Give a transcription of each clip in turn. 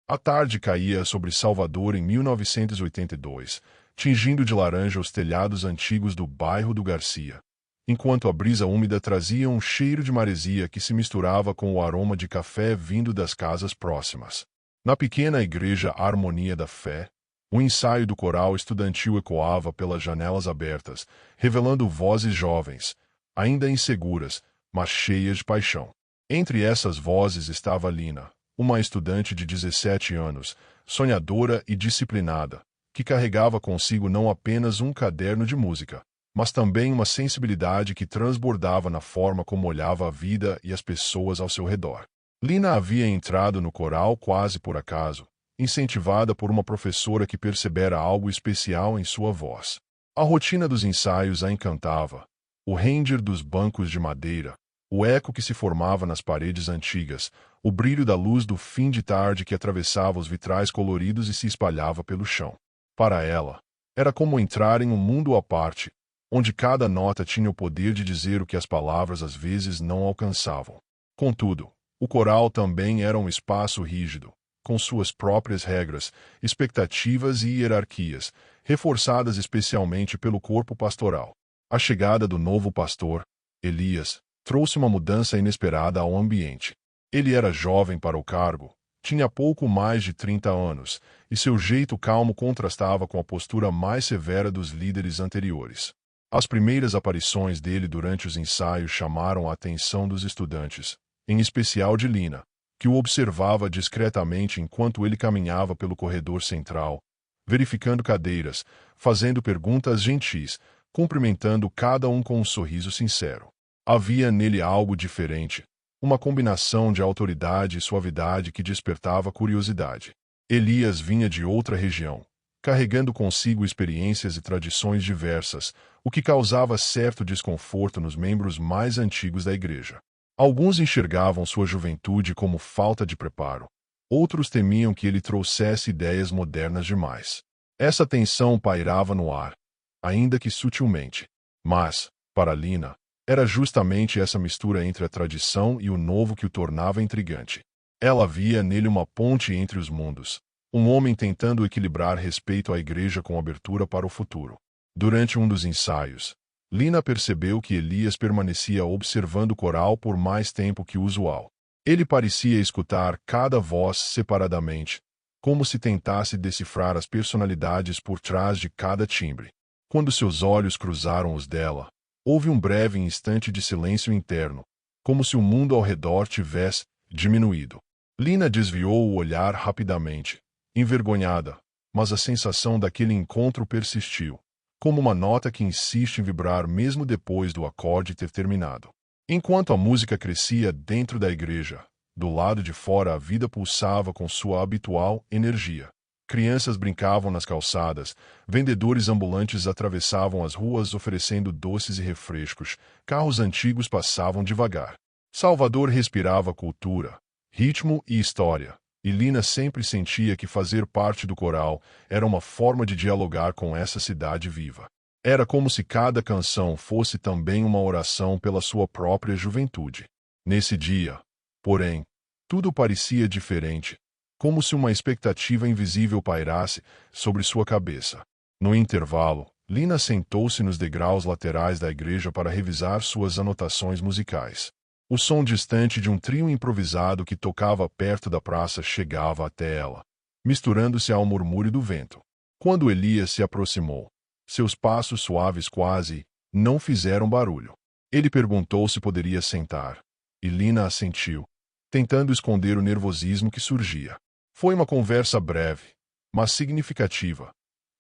A tarde caía sobre Salvador em 1982, tingindo de laranja os telhados antigos do bairro do Garcia, enquanto a brisa úmida trazia um cheiro de maresia que se misturava com o aroma de café vindo das casas próximas. Na pequena igreja Harmonia da Fé, o ensaio do coral estudantil ecoava pelas janelas abertas, revelando vozes jovens, ainda inseguras, mas cheias de paixão. Entre essas vozes estava Lina, uma estudante de 17 anos, sonhadora e disciplinada, que carregava consigo não apenas um caderno de música, mas também uma sensibilidade que transbordava na forma como olhava a vida e as pessoas ao seu redor. Lina havia entrado no coral quase por acaso, incentivada por uma professora que percebera algo especial em sua voz. A rotina dos ensaios a encantava, o ranger dos bancos de madeira, o eco que se formava nas paredes antigas, o brilho da luz do fim de tarde que atravessava os vitrais coloridos e se espalhava pelo chão. Para ela, era como entrar em um mundo à parte, onde cada nota tinha o poder de dizer o que as palavras às vezes não alcançavam. Contudo, o coral também era um espaço rígido, com suas próprias regras, expectativas e hierarquias, reforçadas especialmente pelo corpo pastoral. A chegada do novo pastor, Elias, trouxe uma mudança inesperada ao ambiente. Ele era jovem para o cargo, tinha pouco mais de 30 anos, e seu jeito calmo contrastava com a postura mais severa dos líderes anteriores. As primeiras aparições dele durante os ensaios chamaram a atenção dos estudantes, em especial de Lina, que o observava discretamente enquanto ele caminhava pelo corredor central, verificando cadeiras, fazendo perguntas gentis, cumprimentando cada um com um sorriso sincero. Havia nele algo diferente, uma combinação de autoridade e suavidade que despertava curiosidade. Elias vinha de outra região, carregando consigo experiências e tradições diversas, o que causava certo desconforto nos membros mais antigos da igreja. Alguns enxergavam sua juventude como falta de preparo, outros temiam que ele trouxesse ideias modernas demais. Essa tensão pairava no ar, ainda que sutilmente. Mas, para Lina, era justamente essa mistura entre a tradição e o novo que o tornava intrigante. Ela via nele uma ponte entre os mundos, um homem tentando equilibrar respeito à igreja com abertura para o futuro. Durante um dos ensaios, Lina percebeu que Elias permanecia observando o coral por mais tempo que o usual. Ele parecia escutar cada voz separadamente, como se tentasse decifrar as personalidades por trás de cada timbre. Quando seus olhos cruzaram os dela, houve um breve instante de silêncio interno, como se o mundo ao redor tivesse diminuído. Lina desviou o olhar rapidamente, envergonhada, mas a sensação daquele encontro persistiu, como uma nota que insiste em vibrar mesmo depois do acorde ter terminado. Enquanto a música crescia dentro da igreja, do lado de fora a vida pulsava com sua habitual energia. Crianças brincavam nas calçadas, vendedores ambulantes atravessavam as ruas oferecendo doces e refrescos, carros antigos passavam devagar. Salvador respirava cultura, ritmo e história, e Lina sempre sentia que fazer parte do coral era uma forma de dialogar com essa cidade viva. Era como se cada canção fosse também uma oração pela sua própria juventude. Nesse dia, porém, tudo parecia diferente, como se uma expectativa invisível pairasse sobre sua cabeça. No intervalo, Lina sentou-se nos degraus laterais da igreja para revisar suas anotações musicais. O som distante de um trio improvisado que tocava perto da praça chegava até ela, misturando-se ao murmúrio do vento. Quando Elias se aproximou, seus passos suaves quase não fizeram barulho. Ele perguntou se poderia sentar, e Lina assentiu, tentando esconder o nervosismo que surgia. Foi uma conversa breve, mas significativa.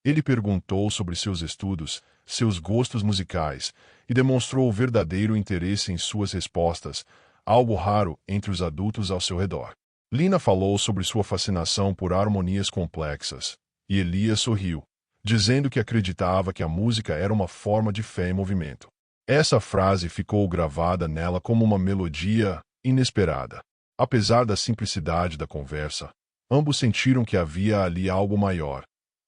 Ele perguntou sobre seus estudos, seus gostos musicais, e demonstrou verdadeiro interesse em suas respostas, algo raro entre os adultos ao seu redor. Lina falou sobre sua fascinação por harmonias complexas, e Elias sorriu, dizendo que acreditava que a música era uma forma de fé em movimento. Essa frase ficou gravada nela como uma melodia inesperada. Apesar da simplicidade da conversa, ambos sentiram que havia ali algo maior,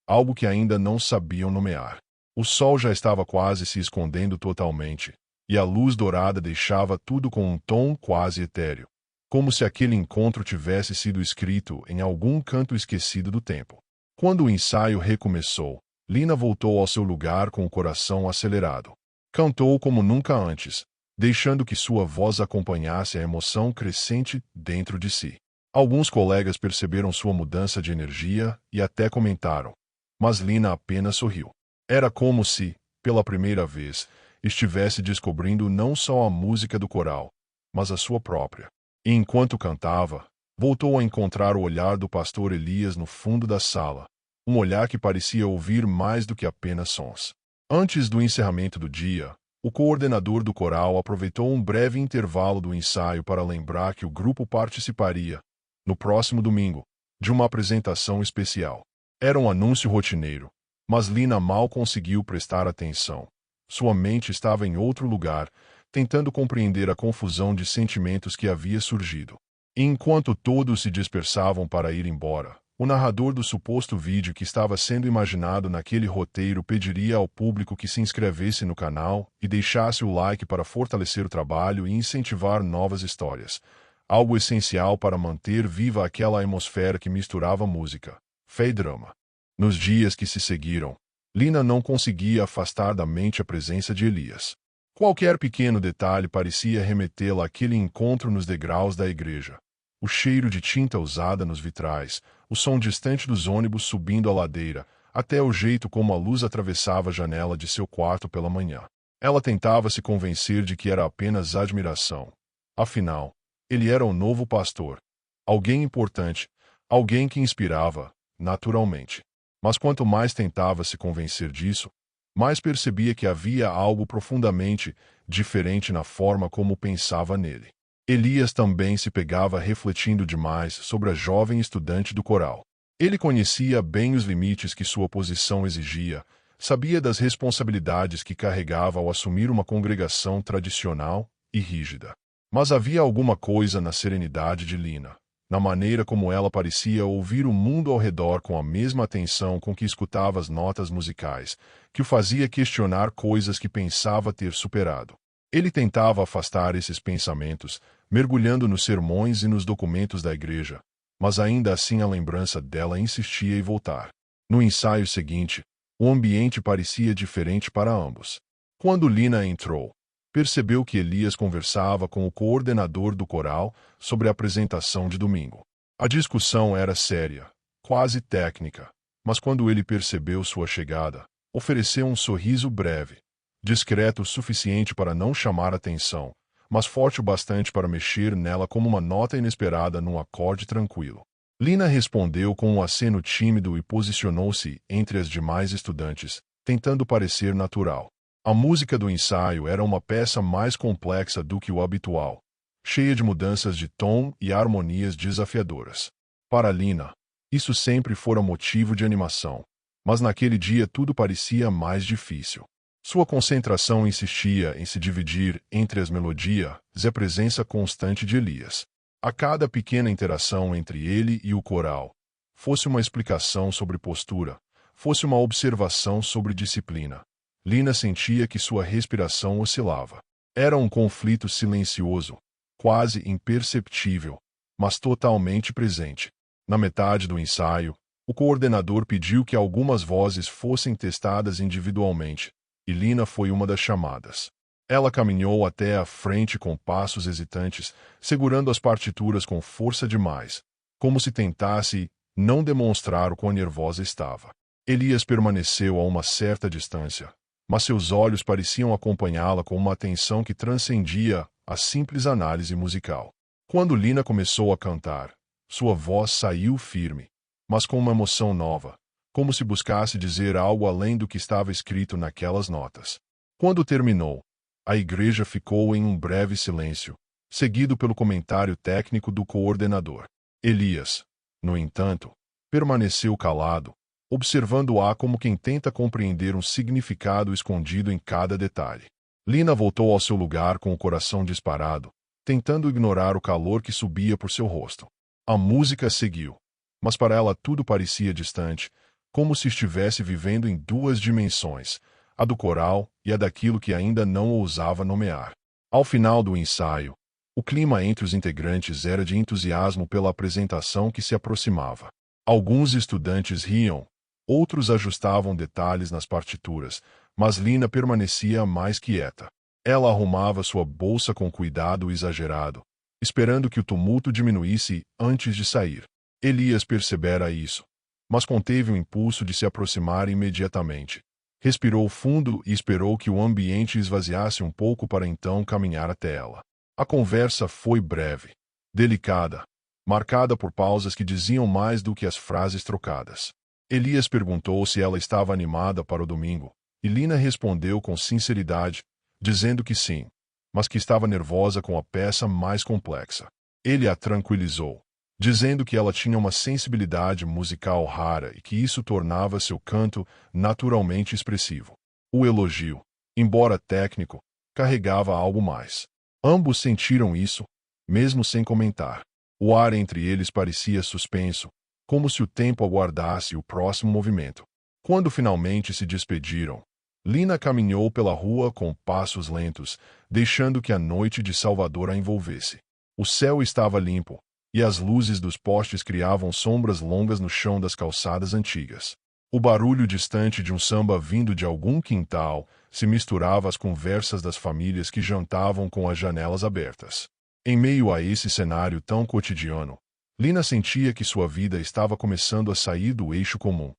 algo que ainda não sabiam nomear. O sol já estava quase se escondendo totalmente, e a luz dourada deixava tudo com um tom quase etéreo. como se aquele encontro tivesse sido escrito em algum canto esquecido do tempo. Quando o ensaio recomeçou, Lina voltou ao seu lugar com o coração acelerado. Cantou como nunca antes, deixando que sua voz acompanhasse a emoção crescente dentro de si. Alguns colegas perceberam sua mudança de energia e até comentaram, mas Lina apenas sorriu. Era como se, pela primeira vez, estivesse descobrindo não só a música do coral, mas a sua própria. E enquanto cantava, voltou a encontrar o olhar do pastor Elias no fundo da sala, um olhar que parecia ouvir mais do que apenas sons. Antes do encerramento do dia, o coordenador do coral aproveitou um breve intervalo do ensaio para lembrar que o grupo participaria, no próximo domingo, de uma apresentação especial. Era um anúncio rotineiro, mas Lina mal conseguiu prestar atenção. Sua mente estava em outro lugar, tentando compreender a confusão de sentimentos que havia surgido. E enquanto todos se dispersavam para ir embora, o narrador do suposto vídeo que estava sendo imaginado naquele roteiro pediria ao público que se inscrevesse no canal e deixasse o like para fortalecer o trabalho e incentivar novas histórias. Algo essencial para manter viva aquela atmosfera que misturava música, fé e drama. Nos dias que se seguiram, Lina não conseguia afastar da mente a presença de Elias. Qualquer pequeno detalhe parecia remetê-la àquele encontro nos degraus da igreja. O cheiro de tinta usada nos vitrais, o som distante dos ônibus subindo a ladeira, até o jeito como a luz atravessava a janela de seu quarto pela manhã. Ela tentava se convencer de que era apenas admiração. Afinal, ele era o novo pastor. Alguém importante, alguém que inspirava, naturalmente. Mas quanto mais tentava se convencer disso, mais percebia que havia algo profundamente diferente na forma como pensava nele. Elias também se pegava refletindo demais sobre a jovem estudante do coral. Ele conhecia bem os limites que sua posição exigia, sabia das responsabilidades que carregava ao assumir uma congregação tradicional e rígida. Mas havia alguma coisa na serenidade de Lina, na maneira como ela parecia ouvir o mundo ao redor com a mesma atenção com que escutava as notas musicais, que o fazia questionar coisas que pensava ter superado. Ele tentava afastar esses pensamentos, mergulhando nos sermões e nos documentos da igreja, mas ainda assim a lembrança dela insistia em voltar. No ensaio seguinte, o ambiente parecia diferente para ambos. Quando Lina entrou, percebeu que Elias conversava com o coordenador do coral sobre a apresentação de domingo. A discussão era séria, quase técnica, mas quando ele percebeu sua chegada, ofereceu um sorriso breve, discreto o suficiente para não chamar atenção, mas forte o bastante para mexer nela como uma nota inesperada num acorde tranquilo. Lina respondeu com um aceno tímido e posicionou-se entre as demais estudantes, tentando parecer natural. A música do ensaio era uma peça mais complexa do que o habitual, cheia de mudanças de tom e harmonias desafiadoras. Para Lina, isso sempre fora motivo de animação, mas naquele dia tudo parecia mais difícil. Sua concentração insistia em se dividir entre as melodias e a presença constante de Elias. A cada pequena interação entre ele e o coral, fosse uma explicação sobre postura, fosse uma observação sobre disciplina, Lina sentia que sua respiração oscilava. Era um conflito silencioso, quase imperceptível, mas totalmente presente. Na metade do ensaio, o coordenador pediu que algumas vozes fossem testadas individualmente, e Lina foi uma das chamadas. Ela caminhou até a frente com passos hesitantes, segurando as partituras com força demais, como se tentasse não demonstrar o quão nervosa estava. Elias permaneceu a uma certa distância, mas seus olhos pareciam acompanhá-la com uma atenção que transcendia a simples análise musical. Quando Lina começou a cantar, sua voz saiu firme, mas com uma emoção nova, como se buscasse dizer algo além do que estava escrito naquelas notas. Quando terminou, a igreja ficou em um breve silêncio, seguido pelo comentário técnico do coordenador. Elias, no entanto, permaneceu calado, observando-a como quem tenta compreender um significado escondido em cada detalhe. Lina voltou ao seu lugar com o coração disparado, tentando ignorar o calor que subia por seu rosto. A música seguiu, mas para ela tudo parecia distante, como se estivesse vivendo em duas dimensões, a do coral e a daquilo que ainda não ousava nomear. Ao final do ensaio, o O clima entre os integrantes era de entusiasmo pela apresentação que se aproximava. Alguns estudantes riam, outros ajustavam detalhes nas partituras, mas Lina permanecia mais quieta. Ela arrumava sua bolsa com cuidado exagerado, esperando que o tumulto diminuísse antes de sair. Elias percebera isso, mas conteve o impulso de se aproximar imediatamente. Respirou fundo e esperou que o ambiente esvaziasse um pouco para então caminhar até ela. A conversa foi breve, delicada, marcada por pausas que diziam mais do que as frases trocadas. Elias perguntou se ela estava animada para o domingo, e Lina respondeu com sinceridade, dizendo que sim, mas que estava nervosa com a peça mais complexa. Ele a tranquilizou, dizendo que ela tinha uma sensibilidade musical rara e que isso tornava seu canto naturalmente expressivo. O elogio, embora técnico, carregava algo mais. Ambos sentiram isso, mesmo sem comentar. O ar entre eles parecia suspenso, como se o tempo aguardasse o próximo movimento. Quando finalmente se despediram, Lina caminhou pela rua com passos lentos, deixando que a noite de Salvador a envolvesse. O céu estava limpo, e as luzes dos postes criavam sombras longas no chão das calçadas antigas. O barulho distante de um samba vindo de algum quintal se misturava às conversas das famílias que jantavam com as janelas abertas. Em meio a esse cenário tão cotidiano, Lina sentia que sua vida estava começando a sair do eixo comum,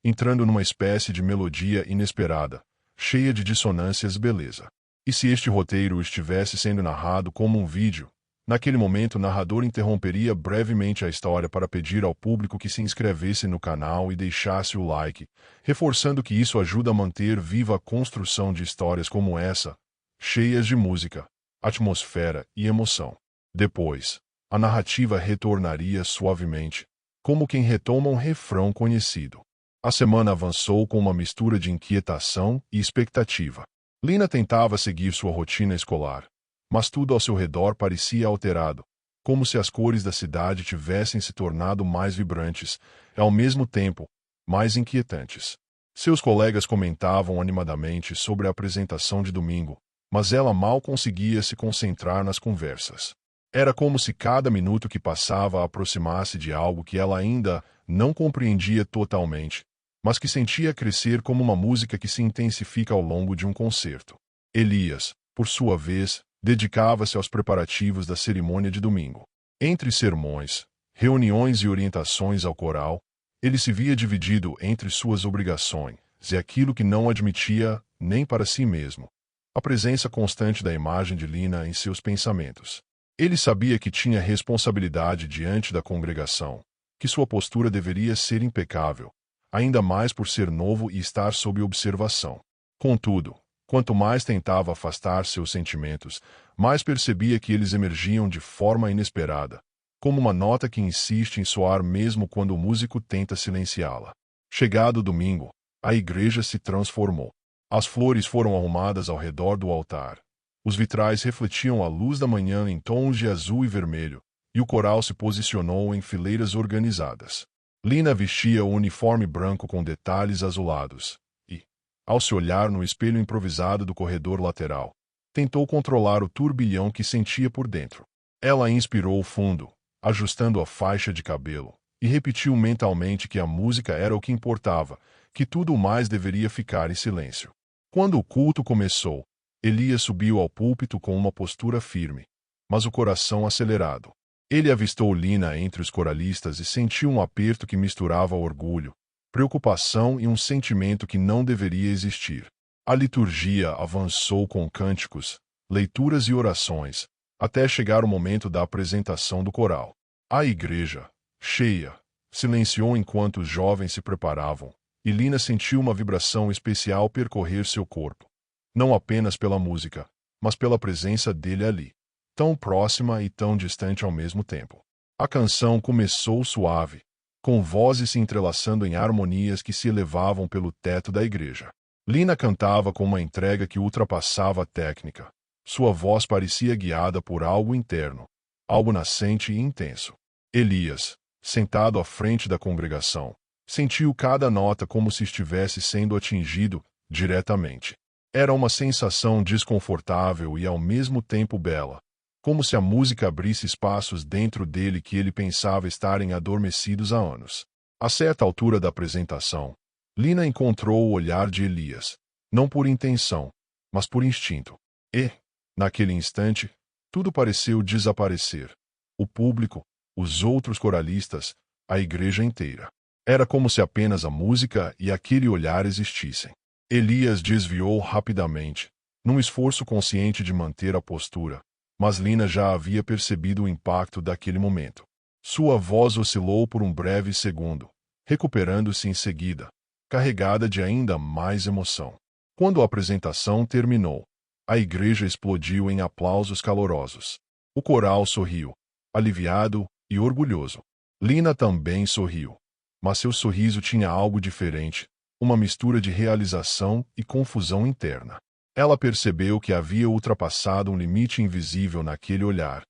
entrando numa espécie de melodia inesperada, cheia de dissonâncias e beleza. E se este roteiro estivesse sendo narrado como um vídeo, naquele momento o narrador interromperia brevemente a história para pedir ao público que se inscrevesse no canal e deixasse o like, reforçando que isso ajuda a manter viva a construção de histórias como essa, cheias de música, atmosfera e emoção. Depois, a narrativa retornaria suavemente, como quem retoma um refrão conhecido. A semana avançou com uma mistura de inquietação e expectativa. Lina tentava seguir sua rotina escolar, mas tudo ao seu redor parecia alterado, como se as cores da cidade tivessem se tornado mais vibrantes e, ao mesmo tempo, mais inquietantes. Seus colegas comentavam animadamente sobre a apresentação de domingo, mas ela mal conseguia se concentrar nas conversas. Era como se cada minuto que passava a aproximasse de algo que ela ainda não compreendia totalmente, mas que sentia crescer como uma música que se intensifica ao longo de um concerto. Elias, por sua vez, dedicava-se aos preparativos da cerimônia de domingo. Entre sermões, reuniões e orientações ao coral, ele se via dividido entre suas obrigações e aquilo que não admitia nem para si mesmo, a presença constante da imagem de Lina em seus pensamentos. Ele sabia que tinha responsabilidade diante da congregação, que sua postura deveria ser impecável, ainda mais por ser novo e estar sob observação. Contudo, quanto mais tentava afastar seus sentimentos, mais percebia que eles emergiam de forma inesperada, como uma nota que insiste em soar mesmo quando o músico tenta silenciá-la. Chegado o domingo, a igreja se transformou. As flores foram arrumadas ao redor do altar. Os vitrais refletiam a luz da manhã em tons de azul e vermelho, e o coral se posicionou em fileiras organizadas. Lina vestia o uniforme branco com detalhes azulados, e, ao se olhar no espelho improvisado do corredor lateral, tentou controlar o turbilhão que sentia por dentro. Ela inspirou fundo, ajustando a faixa de cabelo, e repetiu mentalmente que a música era o que importava, que tudo o mais deveria ficar em silêncio. Quando o culto começou, Elias subiu ao púlpito com uma postura firme, mas o coração acelerado. Ele avistou Lina entre os coralistas e sentiu um aperto que misturava orgulho, preocupação e um sentimento que não deveria existir. A liturgia avançou com cânticos, leituras e orações, até chegar o momento da apresentação do coral. A igreja, cheia, silenciou enquanto os jovens se preparavam, e Lina sentiu uma vibração especial percorrer seu corpo. Não apenas pela música, mas pela presença dele ali, tão próxima e tão distante ao mesmo tempo. A canção começou suave, com vozes se entrelaçando em harmonias que se elevavam pelo teto da igreja. Lina cantava com uma entrega que ultrapassava a técnica. Sua voz parecia guiada por algo interno, algo nascente e intenso. Elias, sentado à frente da congregação, sentiu cada nota como se estivesse sendo atingido diretamente. Era uma sensação desconfortável e ao mesmo tempo bela, como se a música abrisse espaços dentro dele que ele pensava estarem adormecidos há anos. A certa altura da apresentação, Lina encontrou o olhar de Elias, não por intenção, mas por instinto. E, naquele instante, tudo pareceu desaparecer. O público, os outros coralistas, a igreja inteira. Era como se apenas a música e aquele olhar existissem. Elias desviou rapidamente, num esforço consciente de manter a postura, mas Lina já havia percebido o impacto daquele momento. Sua voz oscilou por um breve segundo, recuperando-se em seguida, carregada de ainda mais emoção. Quando a apresentação terminou, a igreja explodiu em aplausos calorosos. O coral sorriu, aliviado e orgulhoso. Lina também sorriu, mas seu sorriso tinha algo diferente, uma mistura de realização e confusão interna. Ela percebeu que havia ultrapassado um limite invisível naquele olhar,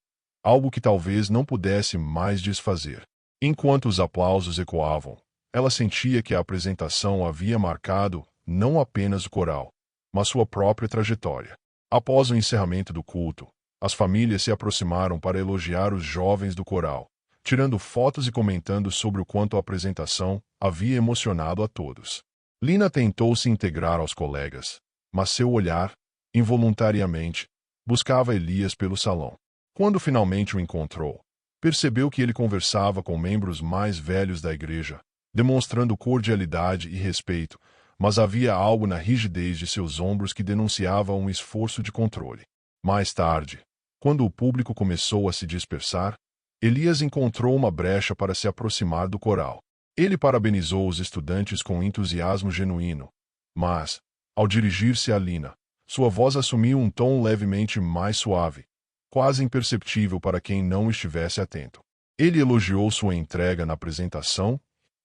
algo que talvez não pudesse mais desfazer. Enquanto os aplausos ecoavam, ela sentia que a apresentação havia marcado não apenas o coral, mas sua própria trajetória. Após o encerramento do culto, as famílias se aproximaram para elogiar os jovens do coral, tirando fotos e comentando sobre o quanto a apresentação havia emocionado a todos. Lina tentou se integrar aos colegas, mas seu olhar, involuntariamente, buscava Elias pelo salão. Quando finalmente o encontrou, percebeu que ele conversava com membros mais velhos da igreja, demonstrando cordialidade e respeito, mas havia algo na rigidez de seus ombros que denunciava um esforço de controle. Mais tarde, quando o público começou a se dispersar, Elias encontrou uma brecha para se aproximar do coral. Ele parabenizou os estudantes com entusiasmo genuíno, mas, ao dirigir-se a Lina, sua voz assumiu um tom levemente mais suave, quase imperceptível para quem não estivesse atento. Ele elogiou sua entrega na apresentação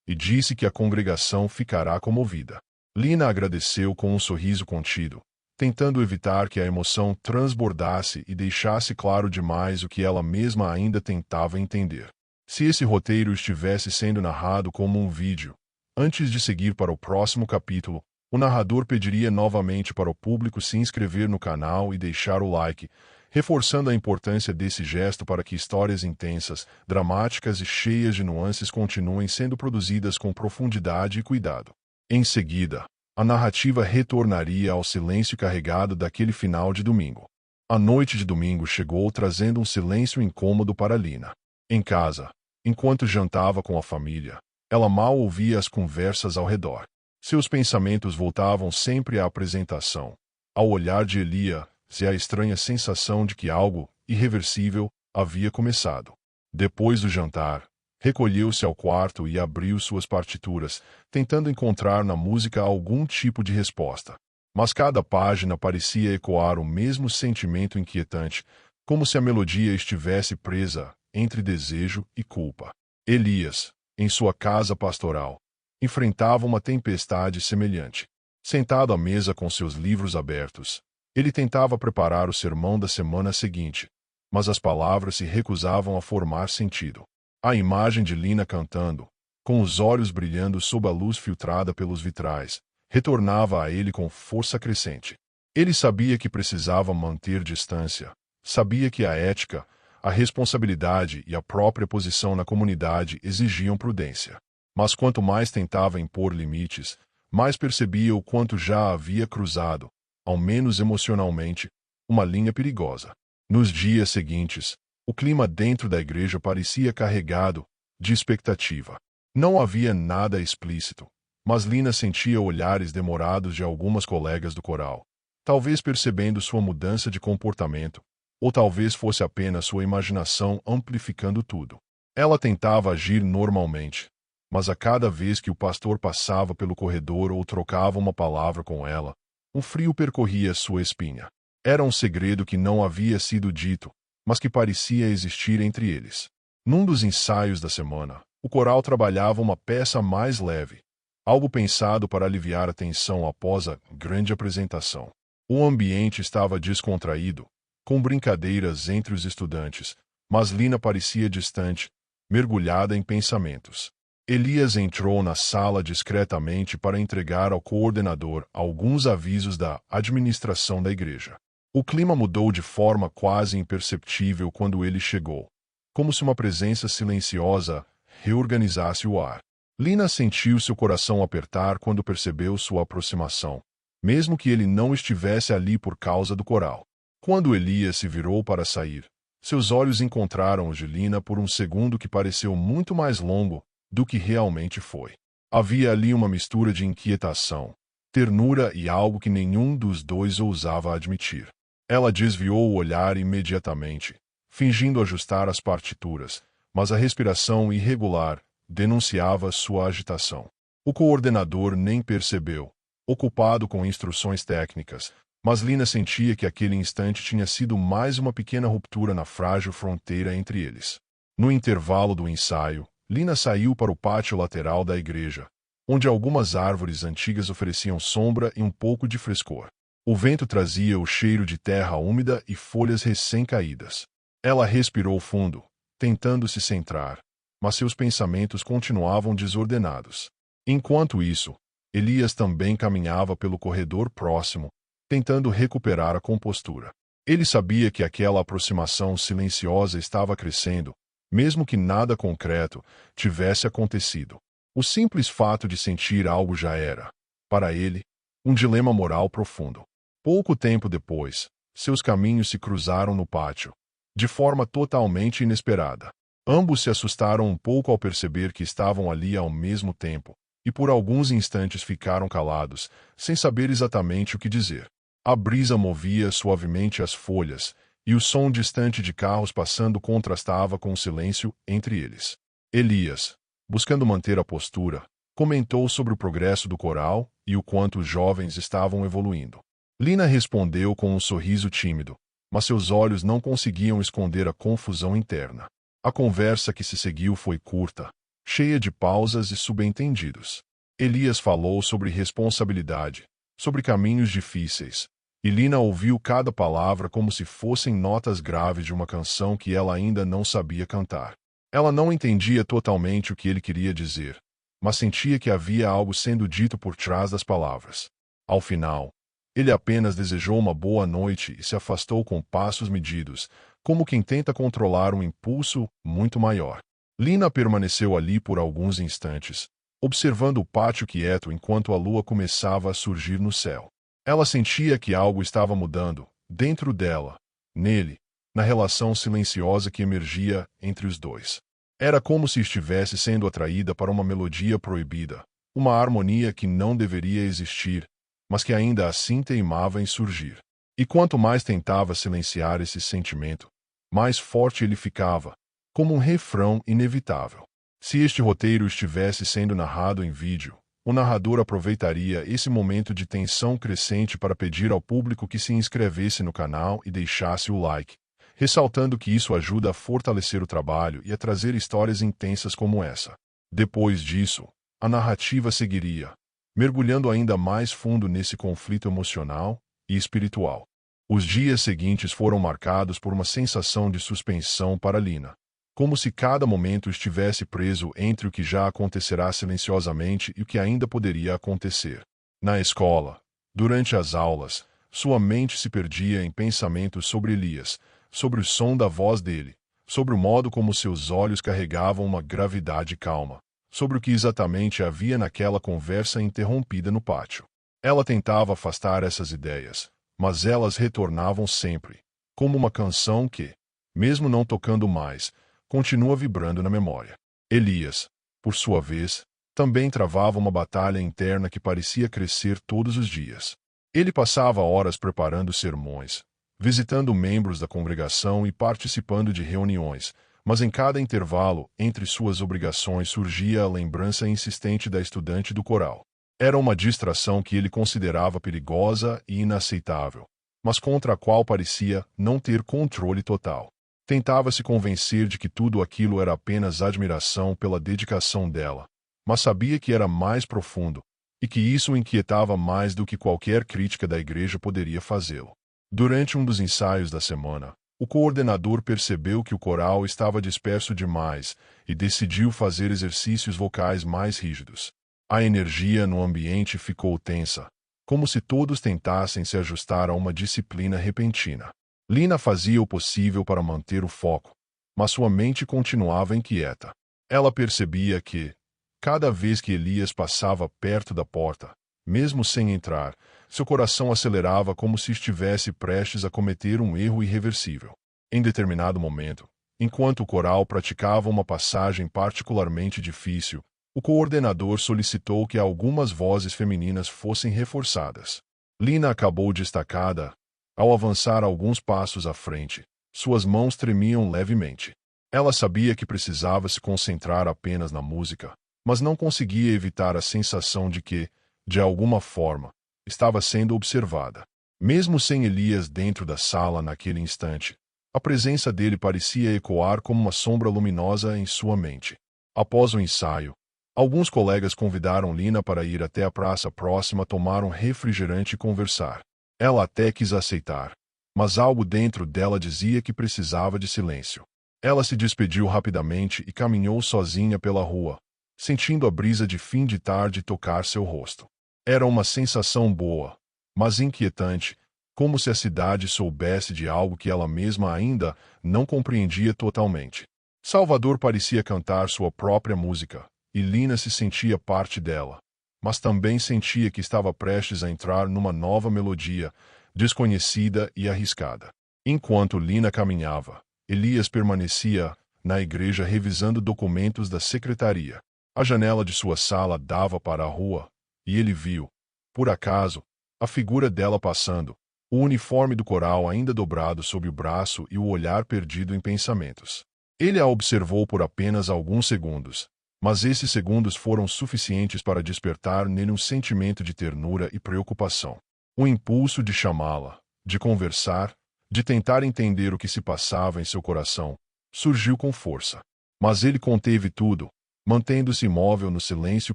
e disse que a congregação ficará comovida. Lina agradeceu com um sorriso contido, tentando evitar que a emoção transbordasse e deixasse claro demais o que ela mesma ainda tentava entender. Se esse roteiro estivesse sendo narrado como um vídeo, antes de seguir para o próximo capítulo, o narrador pediria novamente para o público se inscrever no canal e deixar o like, reforçando a importância desse gesto para que histórias intensas, dramáticas e cheias de nuances continuem sendo produzidas com profundidade e cuidado. Em seguida, a narrativa retornaria ao silêncio carregado daquele final de domingo. A noite de domingo chegou trazendo um silêncio incômodo para Lina. Em casa, enquanto jantava com a família, ela mal ouvia as conversas ao redor. Seus pensamentos voltavam sempre à apresentação, ao olhar de Elias e à estranha sensação de que algo irreversível havia começado. Depois do jantar, recolheu-se ao quarto e abriu suas partituras, tentando encontrar na música algum tipo de resposta. Mas cada página parecia ecoar o mesmo sentimento inquietante, como se a melodia estivesse presa entre desejo e culpa. Elias, em sua casa pastoral, enfrentava uma tempestade semelhante. Sentado à mesa com seus livros abertos, ele tentava preparar o sermão da semana seguinte, mas as palavras se recusavam a formar sentido. A imagem de Lina cantando, com os olhos brilhando sob a luz filtrada pelos vitrais, retornava a ele com força crescente. Ele sabia que precisava manter distância, sabia que a ética, a responsabilidade e a própria posição na comunidade exigiam prudência. Mas quanto mais tentava impor limites, mais percebia o quanto já havia cruzado, ao menos emocionalmente, uma linha perigosa. Nos dias seguintes, o clima dentro da igreja parecia carregado de expectativa. Não havia nada explícito, mas Lina sentia olhares demorados de algumas colegas do coral, talvez percebendo sua mudança de comportamento, ou talvez fosse apenas sua imaginação amplificando tudo. Ela tentava agir normalmente, mas a cada vez que o pastor passava pelo corredor ou trocava uma palavra com ela, um frio percorria sua espinha. Era um segredo que não havia sido dito, mas que parecia existir entre eles. Num dos ensaios da semana, o coral trabalhava uma peça mais leve, algo pensado para aliviar a tensão após a grande apresentação. O ambiente estava descontraído, com brincadeiras entre os estudantes, mas Lina parecia distante, mergulhada em pensamentos. Elias entrou na sala discretamente para entregar ao coordenador alguns avisos da administração da igreja. O clima mudou de forma quase imperceptível quando ele chegou, como se uma presença silenciosa reorganizasse o ar. Lina sentiu seu coração apertar quando percebeu sua aproximação, mesmo que ele não estivesse ali por causa do coral. Quando Elias se virou para sair, seus olhos encontraram os de Lina por um segundo que pareceu muito mais longo do que realmente foi. Havia ali uma mistura de inquietação, ternura e algo que nenhum dos dois ousava admitir. Ela desviou o olhar imediatamente, fingindo ajustar as partituras, mas a respiração irregular denunciava sua agitação. O coordenador nem percebeu, ocupado com instruções técnicas, mas Lina sentia que aquele instante tinha sido mais uma pequena ruptura na frágil fronteira entre eles. No intervalo do ensaio, Lina saiu para o pátio lateral da igreja, onde algumas árvores antigas ofereciam sombra e um pouco de frescor. O vento trazia o cheiro de terra úmida e folhas recém-caídas. Ela respirou fundo, tentando se centrar, mas seus pensamentos continuavam desordenados. Enquanto isso, Elias também caminhava pelo corredor próximo, tentando recuperar a compostura. Ele sabia que aquela aproximação silenciosa estava crescendo, mesmo que nada concreto tivesse acontecido. O simples fato de sentir algo já era, para ele, um dilema moral profundo. Pouco tempo depois, seus caminhos se cruzaram no pátio, de forma totalmente inesperada. Ambos se assustaram um pouco ao perceber que estavam ali ao mesmo tempo, e por alguns instantes ficaram calados, sem saber exatamente o que dizer. A brisa movia suavemente as folhas, e o som distante de carros passando contrastava com o silêncio entre eles. Elias, buscando manter a postura, comentou sobre o progresso do coral e o quanto os jovens estavam evoluindo. Lina respondeu com um sorriso tímido, mas seus olhos não conseguiam esconder a confusão interna. A conversa que se seguiu foi curta, cheia de pausas e subentendidos. Elias falou sobre responsabilidade, sobre caminhos difíceis, e Lina ouviu cada palavra como se fossem notas graves de uma canção que ela ainda não sabia cantar. Ela não entendia totalmente o que ele queria dizer, mas sentia que havia algo sendo dito por trás das palavras. Ao final, ele apenas desejou uma boa noite e se afastou com passos medidos, como quem tenta controlar um impulso muito maior. Lina permaneceu ali por alguns instantes, observando o pátio quieto enquanto a lua começava a surgir no céu. Ela sentia que algo estava mudando, dentro dela, nele, na relação silenciosa que emergia entre os dois. Era como se estivesse sendo atraída para uma melodia proibida, uma harmonia que não deveria existir, mas que ainda assim teimava em surgir. E quanto mais tentava silenciar esse sentimento, mais forte ele ficava, como um refrão inevitável. Se este roteiro estivesse sendo narrado em vídeo, o narrador aproveitaria esse momento de tensão crescente para pedir ao público que se inscrevesse no canal e deixasse o like, ressaltando que isso ajuda a fortalecer o trabalho e a trazer histórias intensas como essa. Depois disso, a narrativa seguiria, mergulhando ainda mais fundo nesse conflito emocional e espiritual. Os dias seguintes foram marcados por uma sensação de suspensão para Lina, como se cada momento estivesse preso entre o que já acontecerá silenciosamente e o que ainda poderia acontecer. Na escola, durante as aulas, sua mente se perdia em pensamentos sobre Elias, sobre o som da voz dele, sobre o modo como seus olhos carregavam uma gravidade calma, sobre o que exatamente havia naquela conversa interrompida no pátio. Ela tentava afastar essas ideias, mas elas retornavam sempre, como uma canção que, mesmo não tocando mais, continua vibrando na memória. Elias, por sua vez, também travava uma batalha interna que parecia crescer todos os dias. Ele passava horas preparando sermões, visitando membros da congregação e participando de reuniões, mas em cada intervalo entre suas obrigações surgia a lembrança insistente da estudante do coral. Era uma distração que ele considerava perigosa e inaceitável, mas contra a qual parecia não ter controle total. Tentava se convencer de que tudo aquilo era apenas admiração pela dedicação dela, mas sabia que era mais profundo, e que isso o inquietava mais do que qualquer crítica da igreja poderia fazê-lo. Durante um dos ensaios da semana, o coordenador percebeu que o coral estava disperso demais e decidiu fazer exercícios vocais mais rígidos. A energia no ambiente ficou tensa, como se todos tentassem se ajustar a uma disciplina repentina. Lina fazia o possível para manter o foco, mas sua mente continuava inquieta. Ela percebia que, cada vez que Elias passava perto da porta, mesmo sem entrar, seu coração acelerava como se estivesse prestes a cometer um erro irreversível. Em determinado momento, enquanto o coral praticava uma passagem particularmente difícil, o coordenador solicitou que algumas vozes femininas fossem reforçadas. Lina acabou destacada. Ao avançar alguns passos à frente, suas mãos tremiam levemente. Ela sabia que precisava se concentrar apenas na música, mas não conseguia evitar a sensação de que, de alguma forma, estava sendo observada. Mesmo sem Elias dentro da sala naquele instante, a presença dele parecia ecoar como uma sombra luminosa em sua mente. Após o ensaio, alguns colegas convidaram Lina para ir até a praça próxima tomar um refrigerante e conversar. Ela até quis aceitar, mas algo dentro dela dizia que precisava de silêncio. Ela se despediu rapidamente e caminhou sozinha pela rua, sentindo a brisa de fim de tarde tocar seu rosto. Era uma sensação boa, mas inquietante, como se a cidade soubesse de algo que ela mesma ainda não compreendia totalmente. Salvador parecia cantar sua própria música, e Lina se sentia parte dela, mas também sentia que estava prestes a entrar numa nova melodia, desconhecida e arriscada. Enquanto Lina caminhava, Elias permanecia na igreja revisando documentos da secretaria. A janela de sua sala dava para a rua, e ele viu, por acaso, a figura dela passando, o uniforme do coral ainda dobrado sob o braço e o olhar perdido em pensamentos. Ele a observou por apenas alguns segundos, mas esses segundos foram suficientes para despertar nele um sentimento de ternura e preocupação. O impulso de chamá-la, de conversar, de tentar entender o que se passava em seu coração, surgiu com força. Mas ele conteve tudo, mantendo-se imóvel no silêncio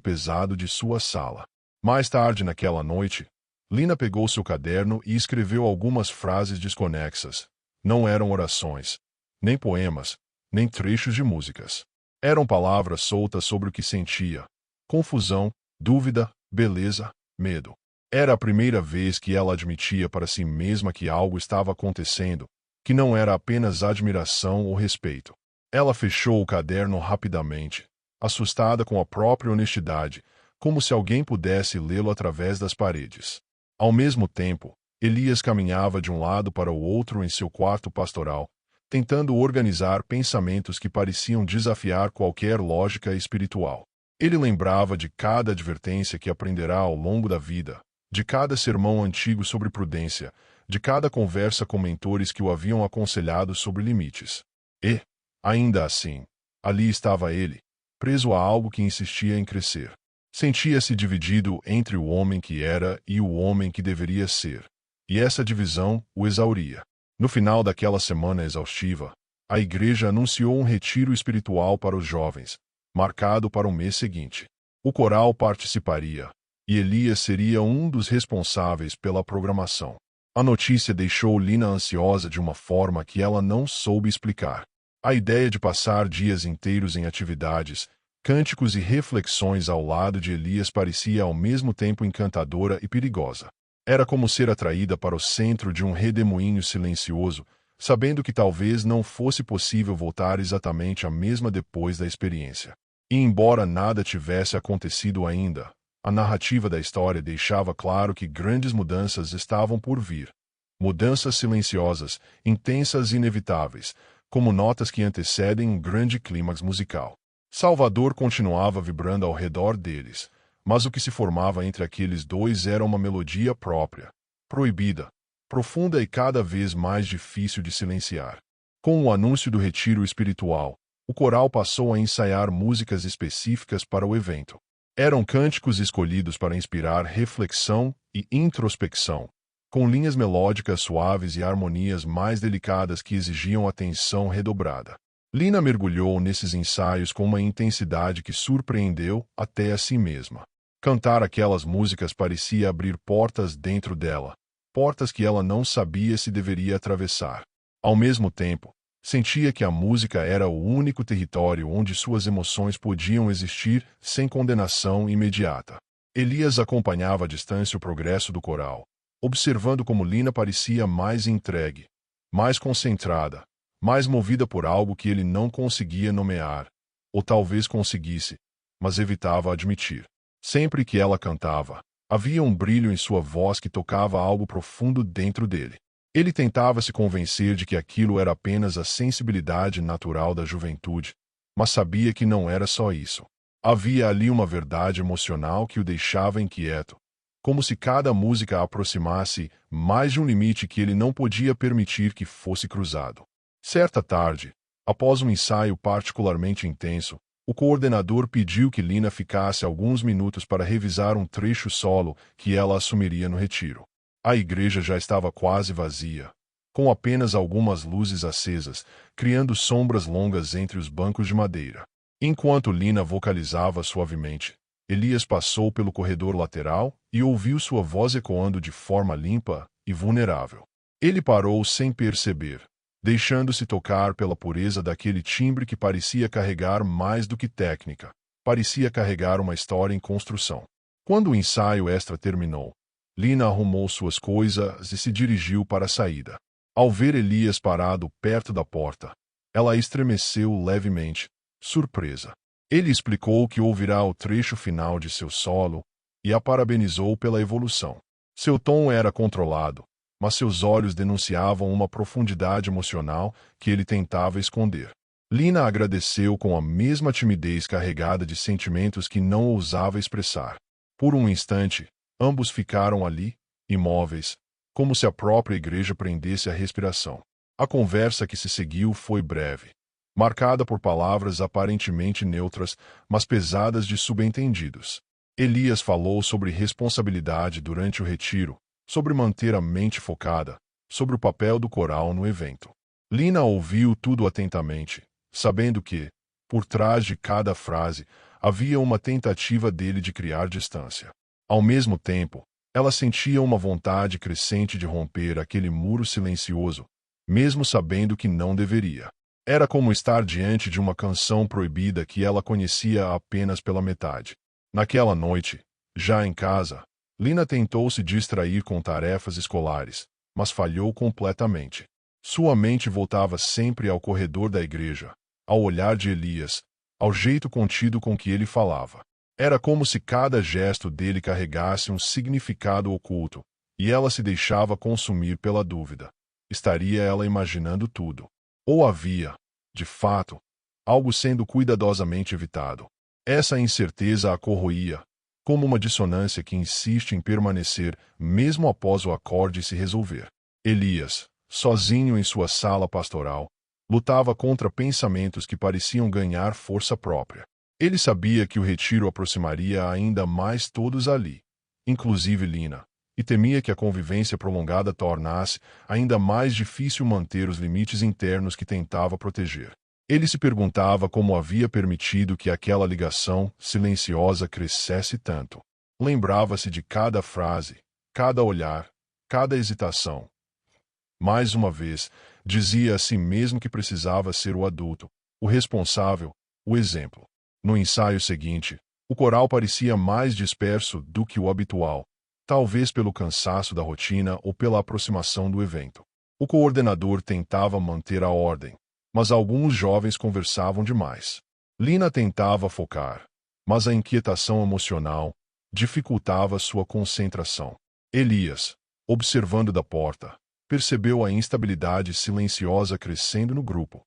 pesado de sua sala. Mais tarde naquela noite, Lina pegou seu caderno e escreveu algumas frases desconexas. Não eram orações, nem poemas, nem trechos de músicas. Eram palavras soltas sobre o que sentia. Confusão, dúvida, beleza, medo. Era a primeira vez que ela admitia para si mesma que algo estava acontecendo, que não era apenas admiração ou respeito. Ela fechou o caderno rapidamente, assustada com a própria honestidade, como se alguém pudesse lê-lo através das paredes. Ao mesmo tempo, Elias caminhava de um lado para o outro em seu quarto pastoral, tentando organizar pensamentos que pareciam desafiar qualquer lógica espiritual. Ele lembrava de cada advertência que aprenderá ao longo da vida, de cada sermão antigo sobre prudência, de cada conversa com mentores que o haviam aconselhado sobre limites. E, ainda assim, ali estava ele, preso a algo que insistia em crescer. Sentia-se dividido entre o homem que era e o homem que deveria ser, e essa divisão o exauria. No final daquela semana exaustiva, a igreja anunciou um retiro espiritual para os jovens, marcado para o mês seguinte. O coral participaria, e Elias seria um dos responsáveis pela programação. A notícia deixou Lina ansiosa de uma forma que ela não soube explicar. A ideia de passar dias inteiros em atividades, cânticos e reflexões ao lado de Elias parecia ao mesmo tempo encantadora e perigosa. Era como ser atraída para o centro de um redemoinho silencioso, sabendo que talvez não fosse possível voltar exatamente a mesma depois da experiência. E embora nada tivesse acontecido ainda, a narrativa da história deixava claro que grandes mudanças estavam por vir. Mudanças silenciosas, intensas e inevitáveis, como notas que antecedem um grande clímax musical. Salvador continuava vibrando ao redor deles, mas o que se formava entre aqueles dois era uma melodia própria, proibida, profunda e cada vez mais difícil de silenciar. Com o anúncio do retiro espiritual, o coral passou a ensaiar músicas específicas para o evento. Eram cânticos escolhidos para inspirar reflexão e introspecção, com linhas melódicas suaves e harmonias mais delicadas que exigiam atenção redobrada. Lina mergulhou nesses ensaios com uma intensidade que surpreendeu até a si mesma. Cantar aquelas músicas parecia abrir portas dentro dela, portas que ela não sabia se deveria atravessar. Ao mesmo tempo, sentia que a música era o único território onde suas emoções podiam existir sem condenação imediata. Elias acompanhava à distância o progresso do coral, observando como Lina parecia mais entregue, mais concentrada, mais movida por algo que ele não conseguia nomear, ou talvez conseguisse, mas evitava admitir. Sempre que ela cantava, havia um brilho em sua voz que tocava algo profundo dentro dele. Ele tentava se convencer de que aquilo era apenas a sensibilidade natural da juventude, mas sabia que não era só isso. Havia ali uma verdade emocional que o deixava inquieto, como se cada música a aproximasse mais de um limite que ele não podia permitir que fosse cruzado. Certa tarde, após um ensaio particularmente intenso, o coordenador pediu que Lina ficasse alguns minutos para revisar um trecho solo que ela assumiria no retiro. A igreja já estava quase vazia, com apenas algumas luzes acesas, criando sombras longas entre os bancos de madeira. Enquanto Lina vocalizava suavemente, Elias passou pelo corredor lateral e ouviu sua voz ecoando de forma limpa e vulnerável. Ele parou sem perceber, deixando-se tocar pela pureza daquele timbre que parecia carregar mais do que técnica, parecia carregar uma história em construção. Quando o ensaio extra terminou, Lina arrumou suas coisas e se dirigiu para a saída. Ao ver Elias parado perto da porta, ela estremeceu levemente, surpresa. Ele explicou que ouvirá o trecho final de seu solo e a parabenizou pela evolução. Seu tom era controlado, mas seus olhos denunciavam uma profundidade emocional que ele tentava esconder. Lina agradeceu com a mesma timidez carregada de sentimentos que não ousava expressar. Por um instante, ambos ficaram ali, imóveis, como se a própria igreja prendesse a respiração. A conversa que se seguiu foi breve, marcada por palavras aparentemente neutras, mas pesadas de subentendidos. Elias falou sobre responsabilidade durante o retiro, sobre manter a mente focada, sobre o papel do coral no evento. Lina ouviu tudo atentamente, sabendo que, por trás de cada frase, havia uma tentativa dele de criar distância. Ao mesmo tempo, ela sentia uma vontade crescente de romper aquele muro silencioso, mesmo sabendo que não deveria. Era como estar diante de uma canção proibida que ela conhecia apenas pela metade. Naquela noite, já em casa, Lina tentou se distrair com tarefas escolares, mas falhou completamente. Sua mente voltava sempre ao corredor da igreja, ao olhar de Elias, ao jeito contido com que ele falava. Era como se cada gesto dele carregasse um significado oculto, e ela se deixava consumir pela dúvida. Estaria ela imaginando tudo? Ou havia, de fato, algo sendo cuidadosamente evitado? Essa incerteza a corroía, como uma dissonância que insiste em permanecer mesmo após o acorde se resolver. Elias, sozinho em sua sala pastoral, lutava contra pensamentos que pareciam ganhar força própria. Ele sabia que o retiro aproximaria ainda mais todos ali, inclusive Lina, e temia que a convivência prolongada tornasse ainda mais difícil manter os limites internos que tentava proteger. Ele se perguntava como havia permitido que aquela ligação silenciosa crescesse tanto. Lembrava-se de cada frase, cada olhar, cada hesitação. Mais uma vez, dizia a si mesmo que precisava ser o adulto, o responsável, o exemplo. No ensaio seguinte, o coral parecia mais disperso do que o habitual, talvez pelo cansaço da rotina ou pela aproximação do evento. O coordenador tentava manter a ordem, mas alguns jovens conversavam demais. Lina tentava focar, mas a inquietação emocional dificultava sua concentração. Elias, observando da porta, percebeu a instabilidade silenciosa crescendo no grupo,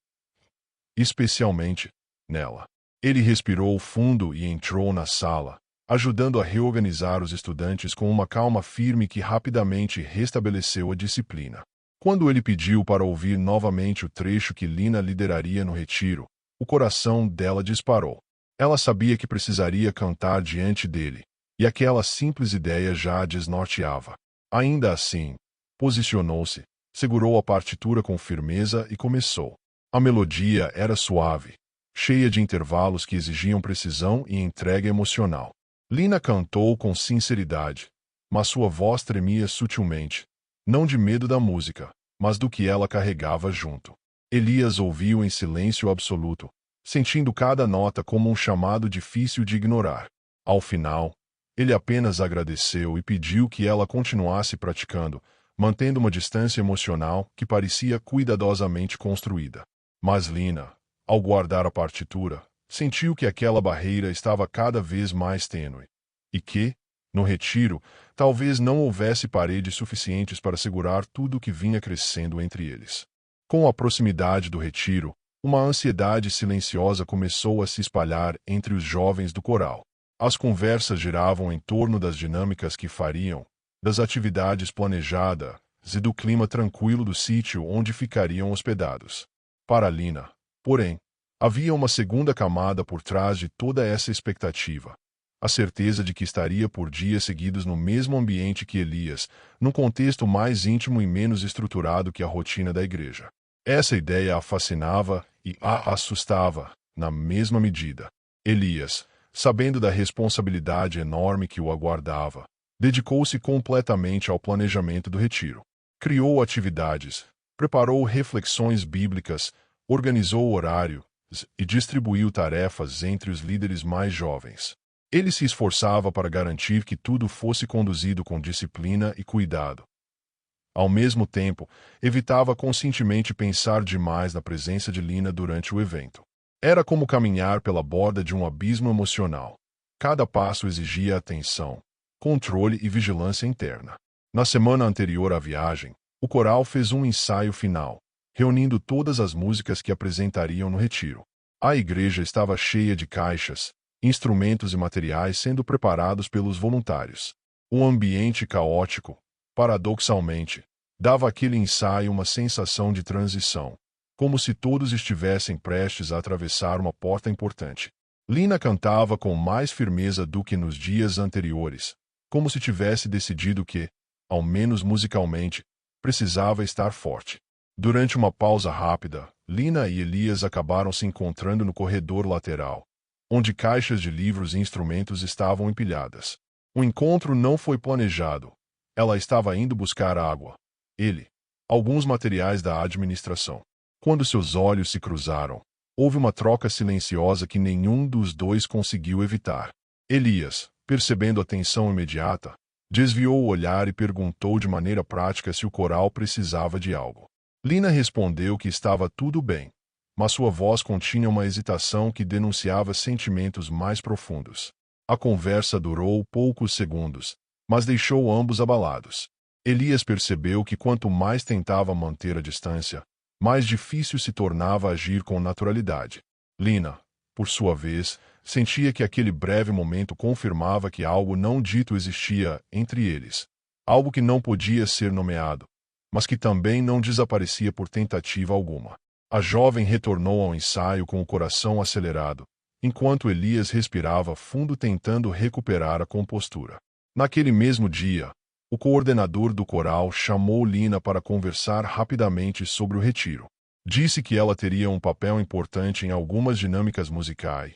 especialmente nela. Ele respirou fundo e entrou na sala, ajudando a reorganizar os estudantes com uma calma firme que rapidamente restabeleceu a disciplina. Quando ele pediu para ouvir novamente o trecho que Lina lideraria no retiro, o coração dela disparou. Ela sabia que precisaria cantar diante dele, e aquela simples ideia já a desnorteava. Ainda assim, posicionou-se, segurou a partitura com firmeza e começou. A melodia era suave, cheia de intervalos que exigiam precisão e entrega emocional. Lina cantou com sinceridade, mas sua voz tremia sutilmente, não de medo da música, mas do que ela carregava junto. Elias ouviu em silêncio absoluto, sentindo cada nota como um chamado difícil de ignorar. Ao final, Ele apenas agradeceu e pediu que ela continuasse praticando, mantendo uma distância emocional que parecia cuidadosamente construída. Mas Lina, ao guardar a partitura, sentiu que aquela barreira estava cada vez mais tênue. E que, no retiro, talvez não houvesse paredes suficientes para segurar tudo o que vinha crescendo entre eles. Com a proximidade do retiro, uma ansiedade silenciosa começou a se espalhar entre os jovens do coral. As conversas giravam em torno das dinâmicas que fariam, das atividades planejadas e do clima tranquilo do sítio onde ficariam hospedados. Para Lina, porém, havia uma segunda camada por trás de toda essa expectativa. A certeza de que estaria por dias seguidos no mesmo ambiente que Elias, num contexto mais íntimo e menos estruturado que a rotina da igreja. Essa ideia a fascinava e a assustava, na mesma medida. Elias, sabendo da responsabilidade enorme que o aguardava, dedicou-se completamente ao planejamento do retiro. Criou atividades, preparou reflexões bíblicas, organizou horários e distribuiu tarefas entre os líderes mais jovens. Ele se esforçava para garantir que tudo fosse conduzido com disciplina e cuidado. Ao mesmo tempo, evitava conscientemente pensar demais na presença de Lina durante o evento. Era como caminhar pela borda de um abismo emocional. Cada passo exigia atenção, controle e vigilância interna. Na semana anterior à viagem, o coral fez um ensaio final, reunindo todas as músicas que apresentariam no retiro. A igreja estava cheia de caixas, instrumentos e materiais sendo preparados pelos voluntários. O ambiente caótico, paradoxalmente, dava àquele ensaio uma sensação de transição, como se todos estivessem prestes a atravessar uma porta importante. Lina cantava com mais firmeza do que nos dias anteriores, como se tivesse decidido que, ao menos musicalmente, precisava estar forte. Durante uma pausa rápida, Lina e Elias acabaram se encontrando no corredor lateral, onde caixas de livros e instrumentos estavam empilhadas. O encontro não foi planejado. Ela estava indo buscar água. Ele, alguns materiais da administração. Quando seus olhos se cruzaram, houve uma troca silenciosa que nenhum dos dois conseguiu evitar. Elias, percebendo a tensão imediata, desviou o olhar e perguntou de maneira prática se o coral precisava de algo. Lina respondeu que estava tudo bem, mas sua voz continha uma hesitação que denunciava sentimentos mais profundos. A conversa durou poucos segundos, mas deixou ambos abalados. Elias percebeu que quanto mais tentava manter a distância, mais difícil se tornava agir com naturalidade. Lina, por sua vez, sentia que aquele breve momento confirmava que algo não dito existia entre eles, algo que não podia ser nomeado, mas que também não desaparecia por tentativa alguma. A jovem retornou ao ensaio com o coração acelerado, enquanto Elias respirava fundo tentando recuperar a compostura. Naquele mesmo dia, o coordenador do coral chamou Lina para conversar rapidamente sobre o retiro. Disse que ela teria um papel importante em algumas dinâmicas musicais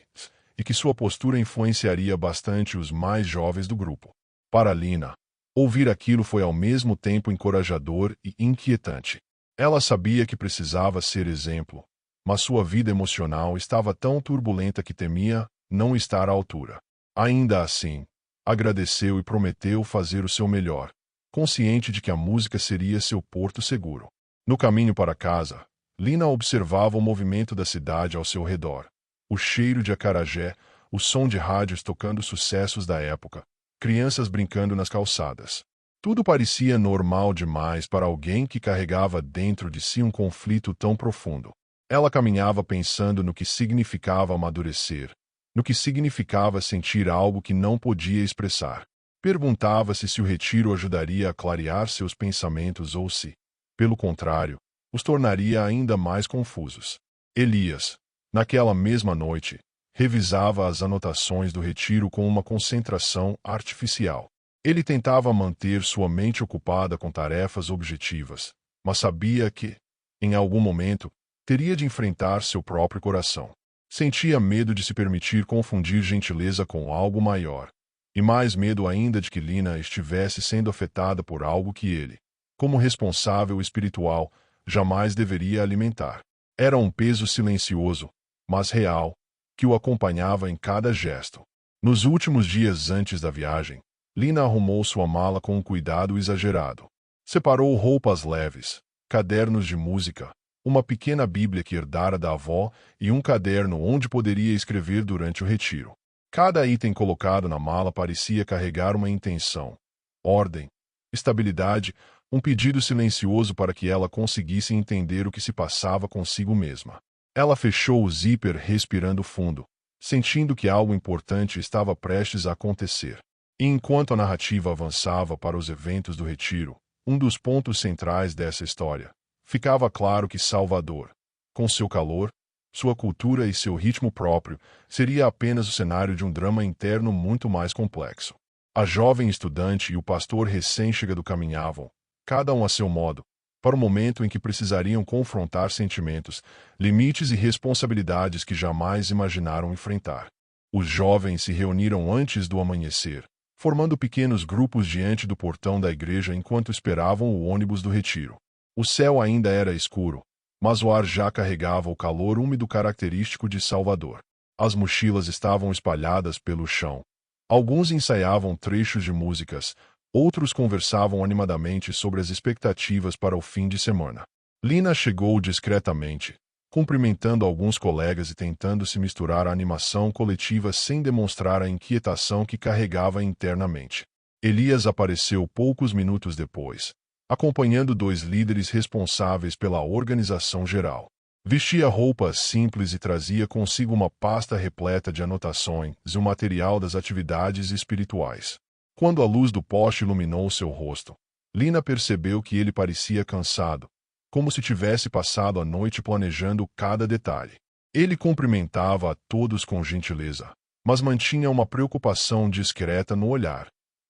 e que sua postura influenciaria bastante os mais jovens do grupo. Para Lina, ouvir aquilo foi ao mesmo tempo encorajador e inquietante. Ela sabia que precisava ser exemplo, mas sua vida emocional estava tão turbulenta que temia não estar à altura. Ainda assim, agradeceu e prometeu fazer o seu melhor, consciente de que a música seria seu porto seguro. No caminho para casa, Lina observava o movimento da cidade ao seu redor. O cheiro de acarajé, o som de rádios tocando sucessos da época, crianças brincando nas calçadas. Tudo parecia normal demais para alguém que carregava dentro de si um conflito tão profundo. Ela caminhava pensando no que significava amadurecer, no que significava sentir algo que não podia expressar. Perguntava-se se o retiro ajudaria a clarear seus pensamentos ou se, pelo contrário, os tornaria ainda mais confusos. Elias, naquela mesma noite, revisava as anotações do retiro com uma concentração artificial. Ele tentava manter sua mente ocupada com tarefas objetivas, mas sabia que, em algum momento, teria de enfrentar seu próprio coração. Sentia medo de se permitir confundir gentileza com algo maior, e mais medo ainda de que Lina estivesse sendo afetada por algo que ele, como responsável espiritual, jamais deveria alimentar. Era um peso silencioso, mas real, que o acompanhava em cada gesto. Nos últimos dias antes da viagem, Lina arrumou sua mala com um cuidado exagerado. Separou roupas leves, cadernos de música, uma pequena Bíblia que herdara da avó e um caderno onde poderia escrever durante o retiro. Cada item colocado na mala parecia carregar uma intenção, ordem, estabilidade, um pedido silencioso para que ela conseguisse entender o que se passava consigo mesma. Ela fechou o zíper respirando fundo, sentindo que algo importante estava prestes a acontecer. E enquanto a narrativa avançava para os eventos do retiro, um dos pontos centrais dessa história, ficava claro que Salvador, com seu calor, sua cultura e seu ritmo próprio, seria apenas o cenário de um drama interno muito mais complexo. A jovem estudante e o pastor recém-chegado caminhavam, cada um a seu modo, para o momento em que precisariam confrontar sentimentos, limites e responsabilidades que jamais imaginaram enfrentar. Os jovens se reuniram antes do amanhecer, formando pequenos grupos diante do portão da igreja enquanto esperavam o ônibus do retiro. O céu ainda era escuro, mas o ar já carregava o calor úmido característico de Salvador. As mochilas estavam espalhadas pelo chão. Alguns ensaiavam trechos de músicas, outros conversavam animadamente sobre as expectativas para o fim de semana. Lina chegou discretamente, cumprimentando alguns colegas e tentando se misturar à animação coletiva sem demonstrar a inquietação que carregava internamente. Elias apareceu poucos minutos depois, acompanhando dois líderes responsáveis pela organização geral. Vestia roupas simples e trazia consigo uma pasta repleta de anotações e o material das atividades espirituais. Quando a luz do poste iluminou seu rosto, Lina percebeu que ele parecia cansado, como se tivesse passado a noite planejando cada detalhe. Ele cumprimentava a todos com gentileza, mas mantinha uma preocupação discreta no olhar,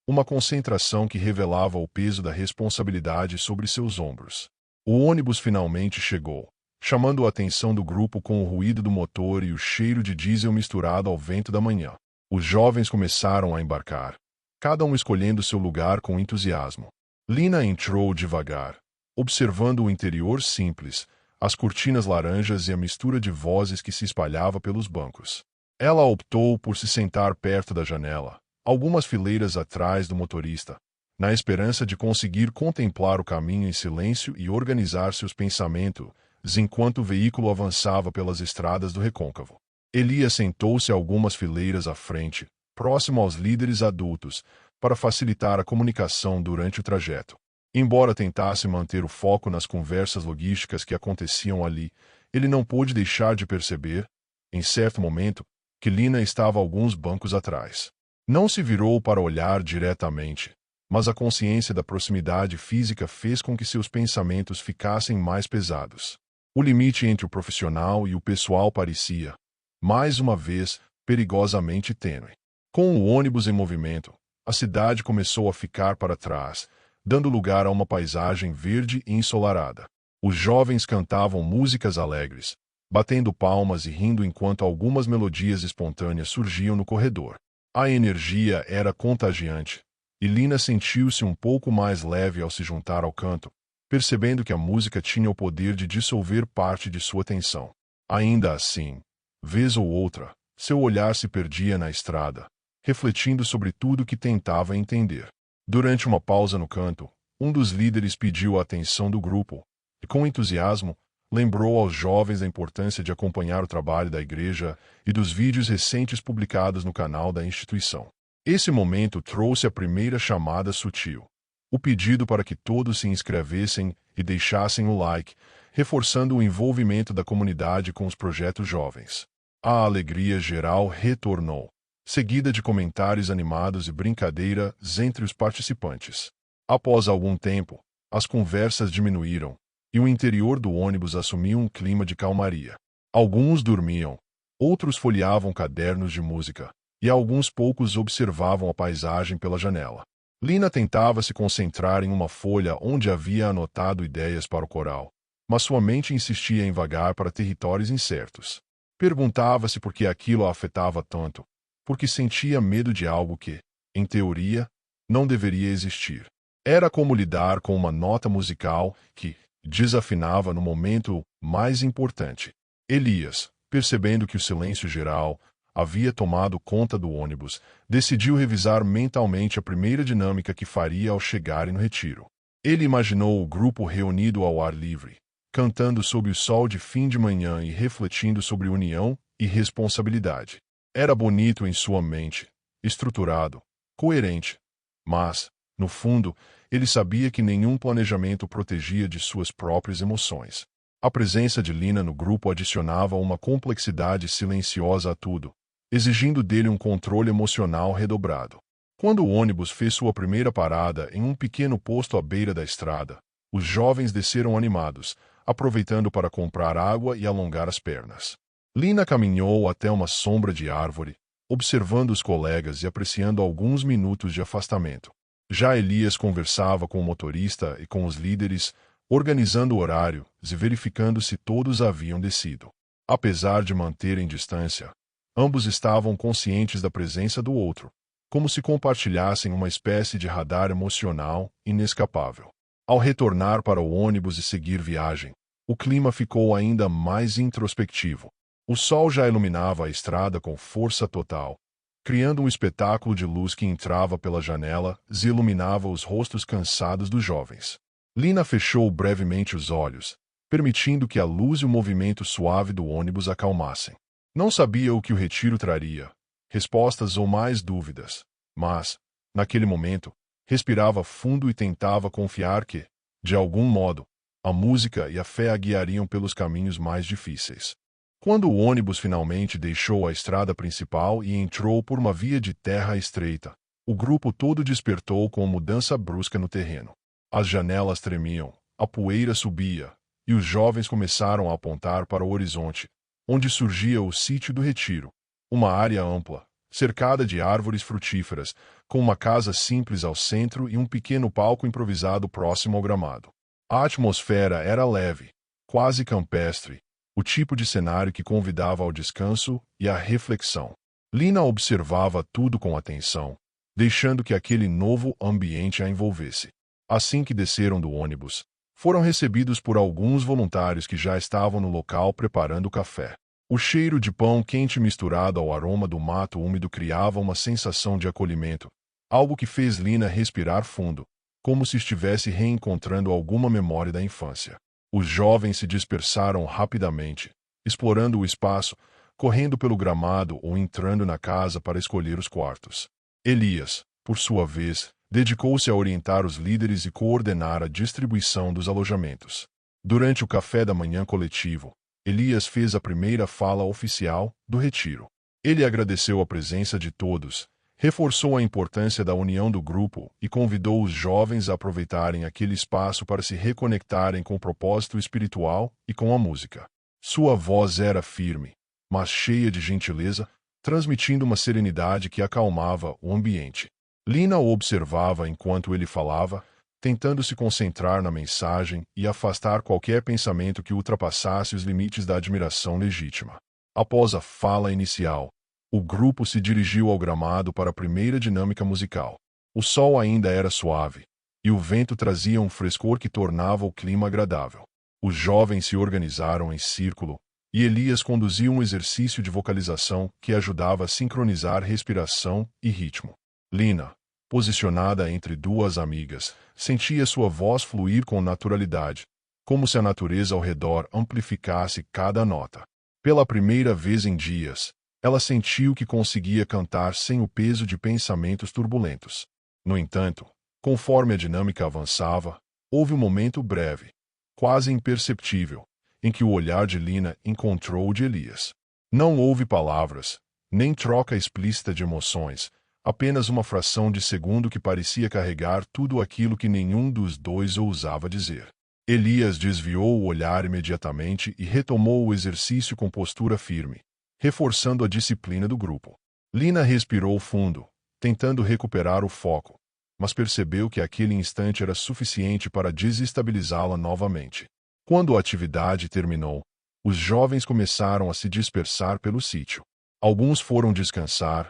uma concentração que revelava o peso da responsabilidade sobre seus ombros. O ônibus finalmente chegou, chamando a atenção do grupo com o ruído do motor e o cheiro de diesel misturado ao vento da manhã. Os jovens começaram a embarcar, cada um escolhendo seu lugar com entusiasmo. Lina entrou devagar, observando o interior simples, as cortinas laranjas e a mistura de vozes que se espalhava pelos bancos. Ela optou por se sentar perto da janela, algumas fileiras atrás do motorista, na esperança de conseguir contemplar o caminho em silêncio e organizar seus pensamentos enquanto o veículo avançava pelas estradas do recôncavo. Elias sentou-se algumas fileiras à frente, próximo aos líderes adultos, para facilitar a comunicação durante o trajeto. Embora tentasse manter o foco nas conversas logísticas que aconteciam ali, ele não pôde deixar de perceber, em certo momento, que Lina estava alguns bancos atrás. Não se virou para olhar diretamente, mas a consciência da proximidade física fez com que seus pensamentos ficassem mais pesados. O limite entre o profissional e o pessoal parecia, mais uma vez, perigosamente tênue. Com o ônibus em movimento, a cidade começou a ficar para trás, dando lugar a uma paisagem verde e ensolarada. Os jovens cantavam músicas alegres, batendo palmas e rindo enquanto algumas melodias espontâneas surgiam no corredor. A energia era contagiante, e Lina sentiu-se um pouco mais leve ao se juntar ao canto, percebendo que a música tinha o poder de dissolver parte de sua tensão. Ainda assim, vez ou outra, seu olhar se perdia na estrada, refletindo sobre tudo que tentava entender. Durante uma pausa no canto, um dos líderes pediu a atenção do grupo e, com entusiasmo, lembrou aos jovens da importância de acompanhar o trabalho da igreja e dos vídeos recentes publicados no canal da instituição. Esse momento trouxe a primeira chamada sutil, o pedido para que todos se inscrevessem e deixassem o like, reforçando o envolvimento da comunidade com os projetos jovens. A alegria geral retornou, seguida de comentários animados e brincadeiras entre os participantes. Após algum tempo, as conversas diminuíram, e o interior do ônibus assumiu um clima de calmaria. Alguns dormiam, outros folheavam cadernos de música, e alguns poucos observavam a paisagem pela janela. Lina tentava se concentrar em uma folha onde havia anotado ideias para o coral, mas sua mente insistia em vagar para territórios incertos. Perguntava-se por que aquilo a afetava tanto, porque sentia medo de algo que, em teoria, não deveria existir. Era como lidar com uma nota musical que desafinava no momento mais importante. Elias, percebendo que o silêncio geral, havia tomado conta do ônibus, decidiu revisar mentalmente a primeira dinâmica que faria ao chegarem no retiro. Ele imaginou o grupo reunido ao ar livre, cantando sob o sol de fim de manhã e refletindo sobre união e responsabilidade. Era bonito em sua mente, estruturado, coerente. Mas, no fundo, ele sabia que nenhum planejamento protegia de suas próprias emoções. A presença de Lina no grupo adicionava uma complexidade silenciosa a tudo, exigindo dele um controle emocional redobrado. Quando o ônibus fez sua primeira parada em um pequeno posto à beira da estrada, os jovens desceram animados, aproveitando para comprar água e alongar as pernas. Lina caminhou até uma sombra de árvore, observando os colegas e apreciando alguns minutos de afastamento. Já Elias conversava com o motorista e com os líderes, organizando horários e verificando se todos haviam descido. Apesar de manterem distância, ambos estavam conscientes da presença do outro, como se compartilhassem uma espécie de radar emocional inescapável. Ao retornar para o ônibus e seguir viagem, o clima ficou ainda mais introspectivo. O sol já iluminava a estrada com força total, criando um espetáculo de luz que entrava pela janela e iluminava os rostos cansados dos jovens. Lina fechou brevemente os olhos, permitindo que a luz e o movimento suave do ônibus acalmassem. Não sabia o que o retiro traria, respostas ou mais dúvidas, mas, naquele momento, respirava fundo e tentava confiar que, de algum modo, a música e a fé a guiariam pelos caminhos mais difíceis. Quando o ônibus finalmente deixou a estrada principal e entrou por uma via de terra estreita, o grupo todo despertou com uma mudança brusca no terreno. As janelas tremiam, a poeira subia, e os jovens começaram a apontar para o horizonte, onde surgia o sítio do retiro, uma área ampla, cercada de árvores frutíferas, com uma casa simples ao centro e um pequeno palco improvisado próximo ao gramado. A atmosfera era leve, quase campestre, o tipo de cenário que convidava ao descanso e à reflexão. Lina observava tudo com atenção, deixando que aquele novo ambiente a envolvesse. Assim que desceram do ônibus, foram recebidos por alguns voluntários que já estavam no local preparando café. O cheiro de pão quente misturado ao aroma do mato úmido criava uma sensação de acolhimento, algo que fez Lina respirar fundo, como se estivesse reencontrando alguma memória da infância. Os jovens se dispersaram rapidamente, explorando o espaço, correndo pelo gramado ou entrando na casa para escolher os quartos. Elias, por sua vez, dedicou-se a orientar os líderes e coordenar a distribuição dos alojamentos. Durante o café da manhã coletivo, Elias fez a primeira fala oficial do retiro. Ele agradeceu a presença de todos, reforçou a importância da união do grupo e convidou os jovens a aproveitarem aquele espaço para se reconectarem com o propósito espiritual e com a música. Sua voz era firme, mas cheia de gentileza, transmitindo uma serenidade que acalmava o ambiente. Lina o observava enquanto ele falava, tentando se concentrar na mensagem e afastar qualquer pensamento que ultrapassasse os limites da admiração legítima. Após a fala inicial, o grupo se dirigiu ao gramado para a primeira dinâmica musical. O sol ainda era suave, e o vento trazia um frescor que tornava o clima agradável. Os jovens se organizaram em círculo, e Elias conduziu um exercício de vocalização que ajudava a sincronizar respiração e ritmo. Lina, posicionada entre duas amigas, sentia sua voz fluir com naturalidade, como se a natureza ao redor amplificasse cada nota. Pela primeira vez em dias, ela sentiu que conseguia cantar sem o peso de pensamentos turbulentos. No entanto, conforme a dinâmica avançava, houve um momento breve, quase imperceptível, em que o olhar de Lina encontrou o de Elias. Não houve palavras, nem troca explícita de emoções, apenas uma fração de segundo que parecia carregar tudo aquilo que nenhum dos dois ousava dizer. Elias desviou o olhar imediatamente e retomou o exercício com postura firme, reforçando a disciplina do grupo. Lina respirou fundo, tentando recuperar o foco, mas percebeu que aquele instante era suficiente para desestabilizá-la novamente. Quando a atividade terminou, os jovens começaram a se dispersar pelo sítio. Alguns foram descansar,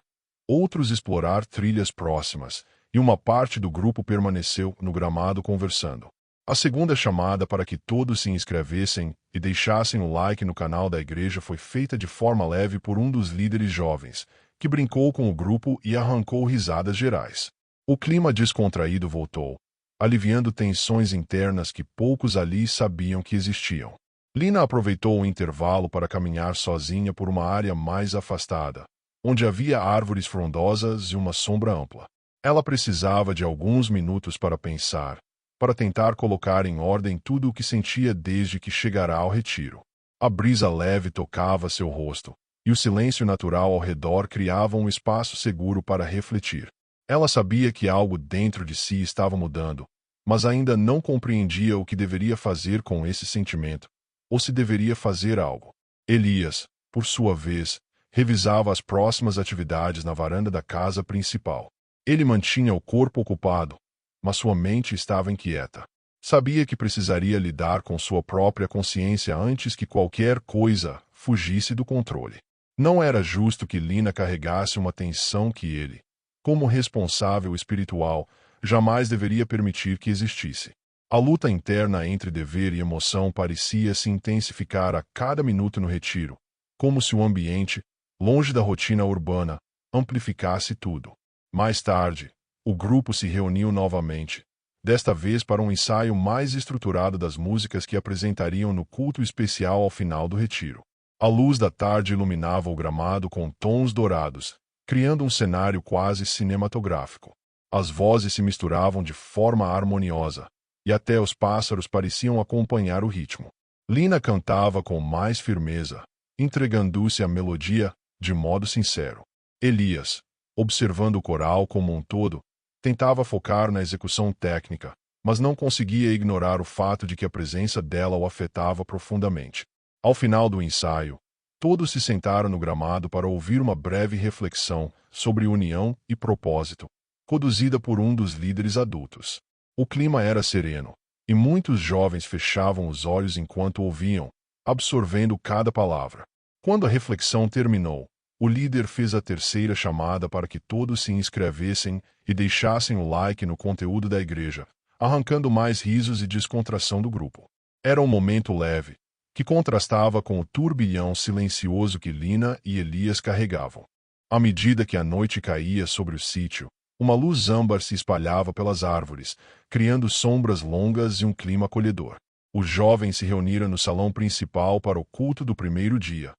outros explorar trilhas próximas, e uma parte do grupo permaneceu no gramado conversando. A segunda chamada para que todos se inscrevessem e deixassem o like no canal da igreja foi feita de forma leve por um dos líderes jovens, que brincou com o grupo e arrancou risadas gerais. O clima descontraído voltou, aliviando tensões internas que poucos ali sabiam que existiam. Lina aproveitou o intervalo para caminhar sozinha por uma área mais afastada, onde havia árvores frondosas e uma sombra ampla. Ela precisava de alguns minutos para pensar, para tentar colocar em ordem tudo o que sentia desde que chegara ao retiro. A brisa leve tocava seu rosto, e o silêncio natural ao redor criava um espaço seguro para refletir. Ela sabia que algo dentro de si estava mudando, mas ainda não compreendia o que deveria fazer com esse sentimento, ou se deveria fazer algo. Elias, por sua vez, revisava as próximas atividades na varanda da casa principal. Ele mantinha o corpo ocupado, mas sua mente estava inquieta. Sabia que precisaria lidar com sua própria consciência antes que qualquer coisa fugisse do controle. Não era justo que Lina carregasse uma tensão que ele, como responsável espiritual, jamais deveria permitir que existisse. A luta interna entre dever e emoção parecia se intensificar a cada minuto no retiro, como se o ambiente, longe da rotina urbana, amplificasse tudo. Mais tarde, o grupo se reuniu novamente, desta vez para um ensaio mais estruturado das músicas que apresentariam no culto especial ao final do retiro. A luz da tarde iluminava o gramado com tons dourados, criando um cenário quase cinematográfico. As vozes se misturavam de forma harmoniosa, e até os pássaros pareciam acompanhar o ritmo. Lina cantava com mais firmeza, entregando-se à melodia de modo sincero. Elias, observando o coral como um todo, tentava focar na execução técnica, mas não conseguia ignorar o fato de que a presença dela o afetava profundamente. Ao final do ensaio, todos se sentaram no gramado para ouvir uma breve reflexão sobre união e propósito, conduzida por um dos líderes adultos. O clima era sereno, e muitos jovens fechavam os olhos enquanto ouviam, absorvendo cada palavra. Quando a reflexão terminou, o líder fez a terceira chamada para que todos se inscrevessem e deixassem o like no conteúdo da igreja, arrancando mais risos e descontração do grupo. Era um momento leve, que contrastava com o turbilhão silencioso que Lina e Elias carregavam. À medida que a noite caía sobre o sítio, uma luz âmbar se espalhava pelas árvores, criando sombras longas e um clima acolhedor. Os jovens se reuniram no salão principal para o culto do primeiro dia,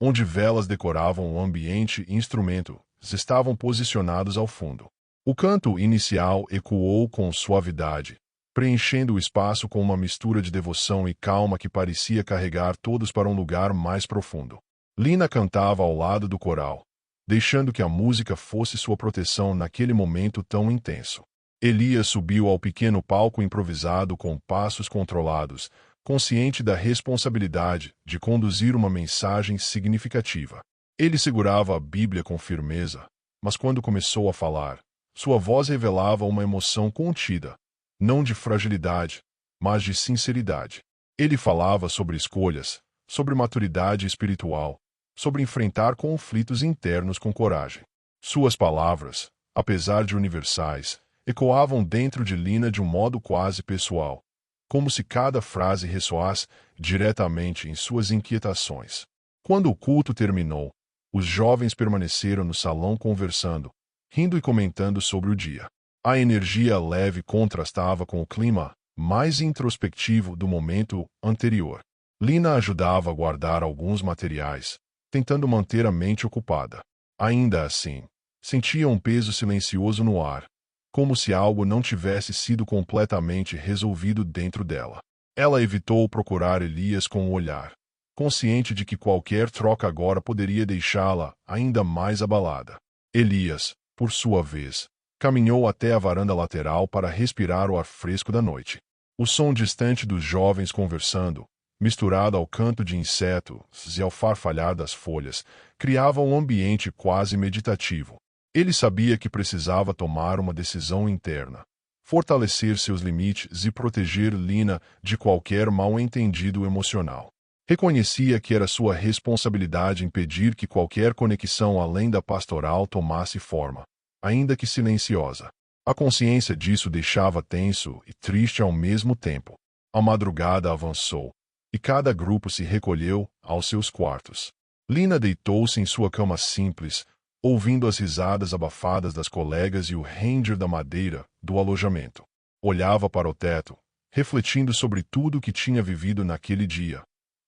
onde velas decoravam o ambiente e instrumentos estavam posicionados ao fundo. O canto inicial ecoou com suavidade, preenchendo o espaço com uma mistura de devoção e calma que parecia carregar todos para um lugar mais profundo. Lina cantava ao lado do coral, deixando que a música fosse sua proteção naquele momento tão intenso. Elias subiu ao pequeno palco improvisado com passos controlados, consciente da responsabilidade de conduzir uma mensagem significativa. Ele segurava a Bíblia com firmeza, mas quando começou a falar, sua voz revelava uma emoção contida, não de fragilidade, mas de sinceridade. Ele falava sobre escolhas, sobre maturidade espiritual, sobre enfrentar conflitos internos com coragem. Suas palavras, apesar de universais, ecoavam dentro de Lina de um modo quase pessoal, como se cada frase ressoasse diretamente em suas inquietações. Quando o culto terminou, os jovens permaneceram no salão conversando, rindo e comentando sobre o dia. A energia leve contrastava com o clima mais introspectivo do momento anterior. Lina ajudava a guardar alguns materiais, tentando manter a mente ocupada. Ainda assim, sentia um peso silencioso no ar, como se algo não tivesse sido completamente resolvido dentro dela. Ela evitou procurar Elias com o olhar, consciente de que qualquer troca agora poderia deixá-la ainda mais abalada. Elias, por sua vez, caminhou até a varanda lateral para respirar o ar fresco da noite. O som distante dos jovens conversando, misturado ao canto de insetos e ao farfalhar das folhas, criava um ambiente quase meditativo. Ele sabia que precisava tomar uma decisão interna, fortalecer seus limites e proteger Lina de qualquer mal-entendido emocional. Reconhecia que era sua responsabilidade impedir que qualquer conexão além da pastoral tomasse forma, ainda que silenciosa. A consciência disso deixava tenso e triste ao mesmo tempo. A madrugada avançou, e cada grupo se recolheu aos seus quartos. Lina deitou-se em sua cama simples, ouvindo as risadas abafadas das colegas e o ranger da madeira do alojamento. Olhava para o teto, refletindo sobre tudo o que tinha vivido naquele dia.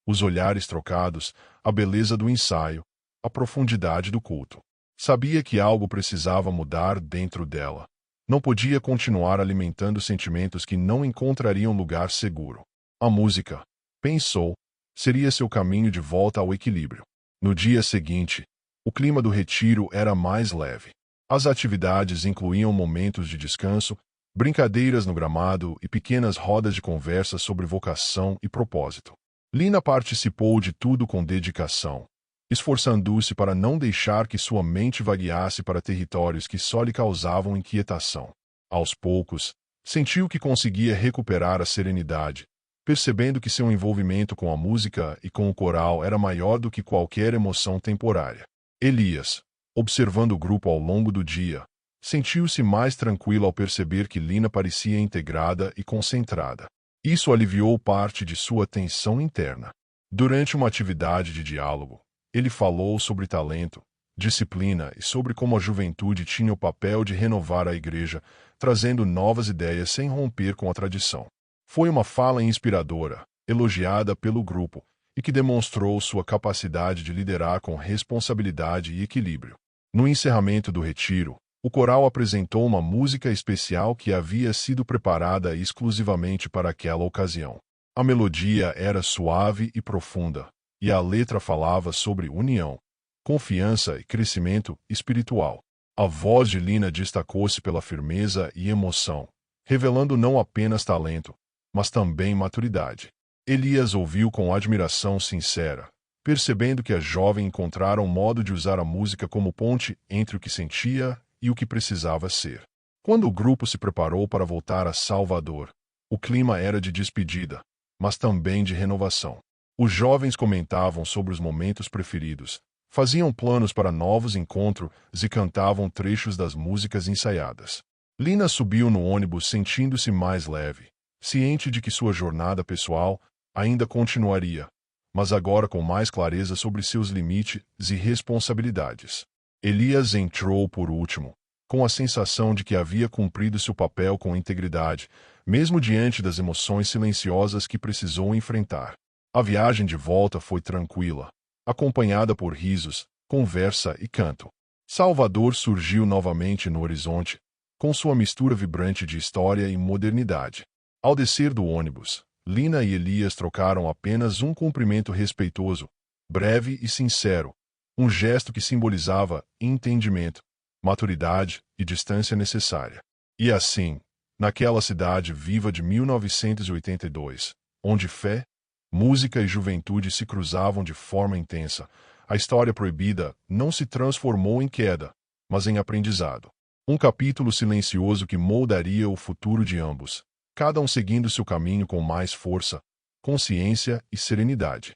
Os olhares trocados, a beleza do ensaio, a profundidade do culto. Sabia que algo precisava mudar dentro dela. Não podia continuar alimentando sentimentos que não encontrariam lugar seguro. A música, pensou, seria seu caminho de volta ao equilíbrio. No dia seguinte, o clima do retiro era mais leve. As atividades incluíam momentos de descanso, brincadeiras no gramado e pequenas rodas de conversa sobre vocação e propósito. Lina participou de tudo com dedicação, esforçando-se para não deixar que sua mente vagueasse para territórios que só lhe causavam inquietação. Aos poucos, sentiu que conseguia recuperar a serenidade, percebendo que seu envolvimento com a música e com o coral era maior do que qualquer emoção temporária. Elias, observando o grupo ao longo do dia, sentiu-se mais tranquilo ao perceber que Lina parecia integrada e concentrada. Isso aliviou parte de sua tensão interna. Durante uma atividade de diálogo, ele falou sobre talento, disciplina e sobre como a juventude tinha o papel de renovar a igreja, trazendo novas ideias sem romper com a tradição. Foi uma fala inspiradora, elogiada pelo grupo, e que demonstrou sua capacidade de liderar com responsabilidade e equilíbrio. No encerramento do retiro, o coral apresentou uma música especial que havia sido preparada exclusivamente para aquela ocasião. A melodia era suave e profunda, e a letra falava sobre união, confiança e crescimento espiritual. A voz de Lina destacou-se pela firmeza e emoção, revelando não apenas talento, mas também maturidade. Elias ouviu com admiração sincera, percebendo que a jovem encontrara um modo de usar a música como ponte entre o que sentia e o que precisava ser. Quando o grupo se preparou para voltar a Salvador, o clima era de despedida, mas também de renovação. Os jovens comentavam sobre os momentos preferidos, faziam planos para novos encontros e cantavam trechos das músicas ensaiadas. Lina subiu no ônibus sentindo-se mais leve, ciente de que sua jornada pessoal ainda continuaria, mas agora com mais clareza sobre seus limites e responsabilidades. Elias entrou por último, com a sensação de que havia cumprido seu papel com integridade, mesmo diante das emoções silenciosas que precisou enfrentar. A viagem de volta foi tranquila, acompanhada por risos, conversa e canto. Salvador surgiu novamente no horizonte, com sua mistura vibrante de história e modernidade. Ao descer do ônibus, Lina e Elias trocaram apenas um cumprimento respeitoso, breve e sincero, um gesto que simbolizava entendimento, maturidade e distância necessária. E assim, naquela cidade viva de 1982, onde fé, música e juventude se cruzavam de forma intensa, a história proibida não se transformou em queda, mas em aprendizado. Um capítulo silencioso que moldaria o futuro de ambos, cada um seguindo seu caminho com mais força, consciência e serenidade.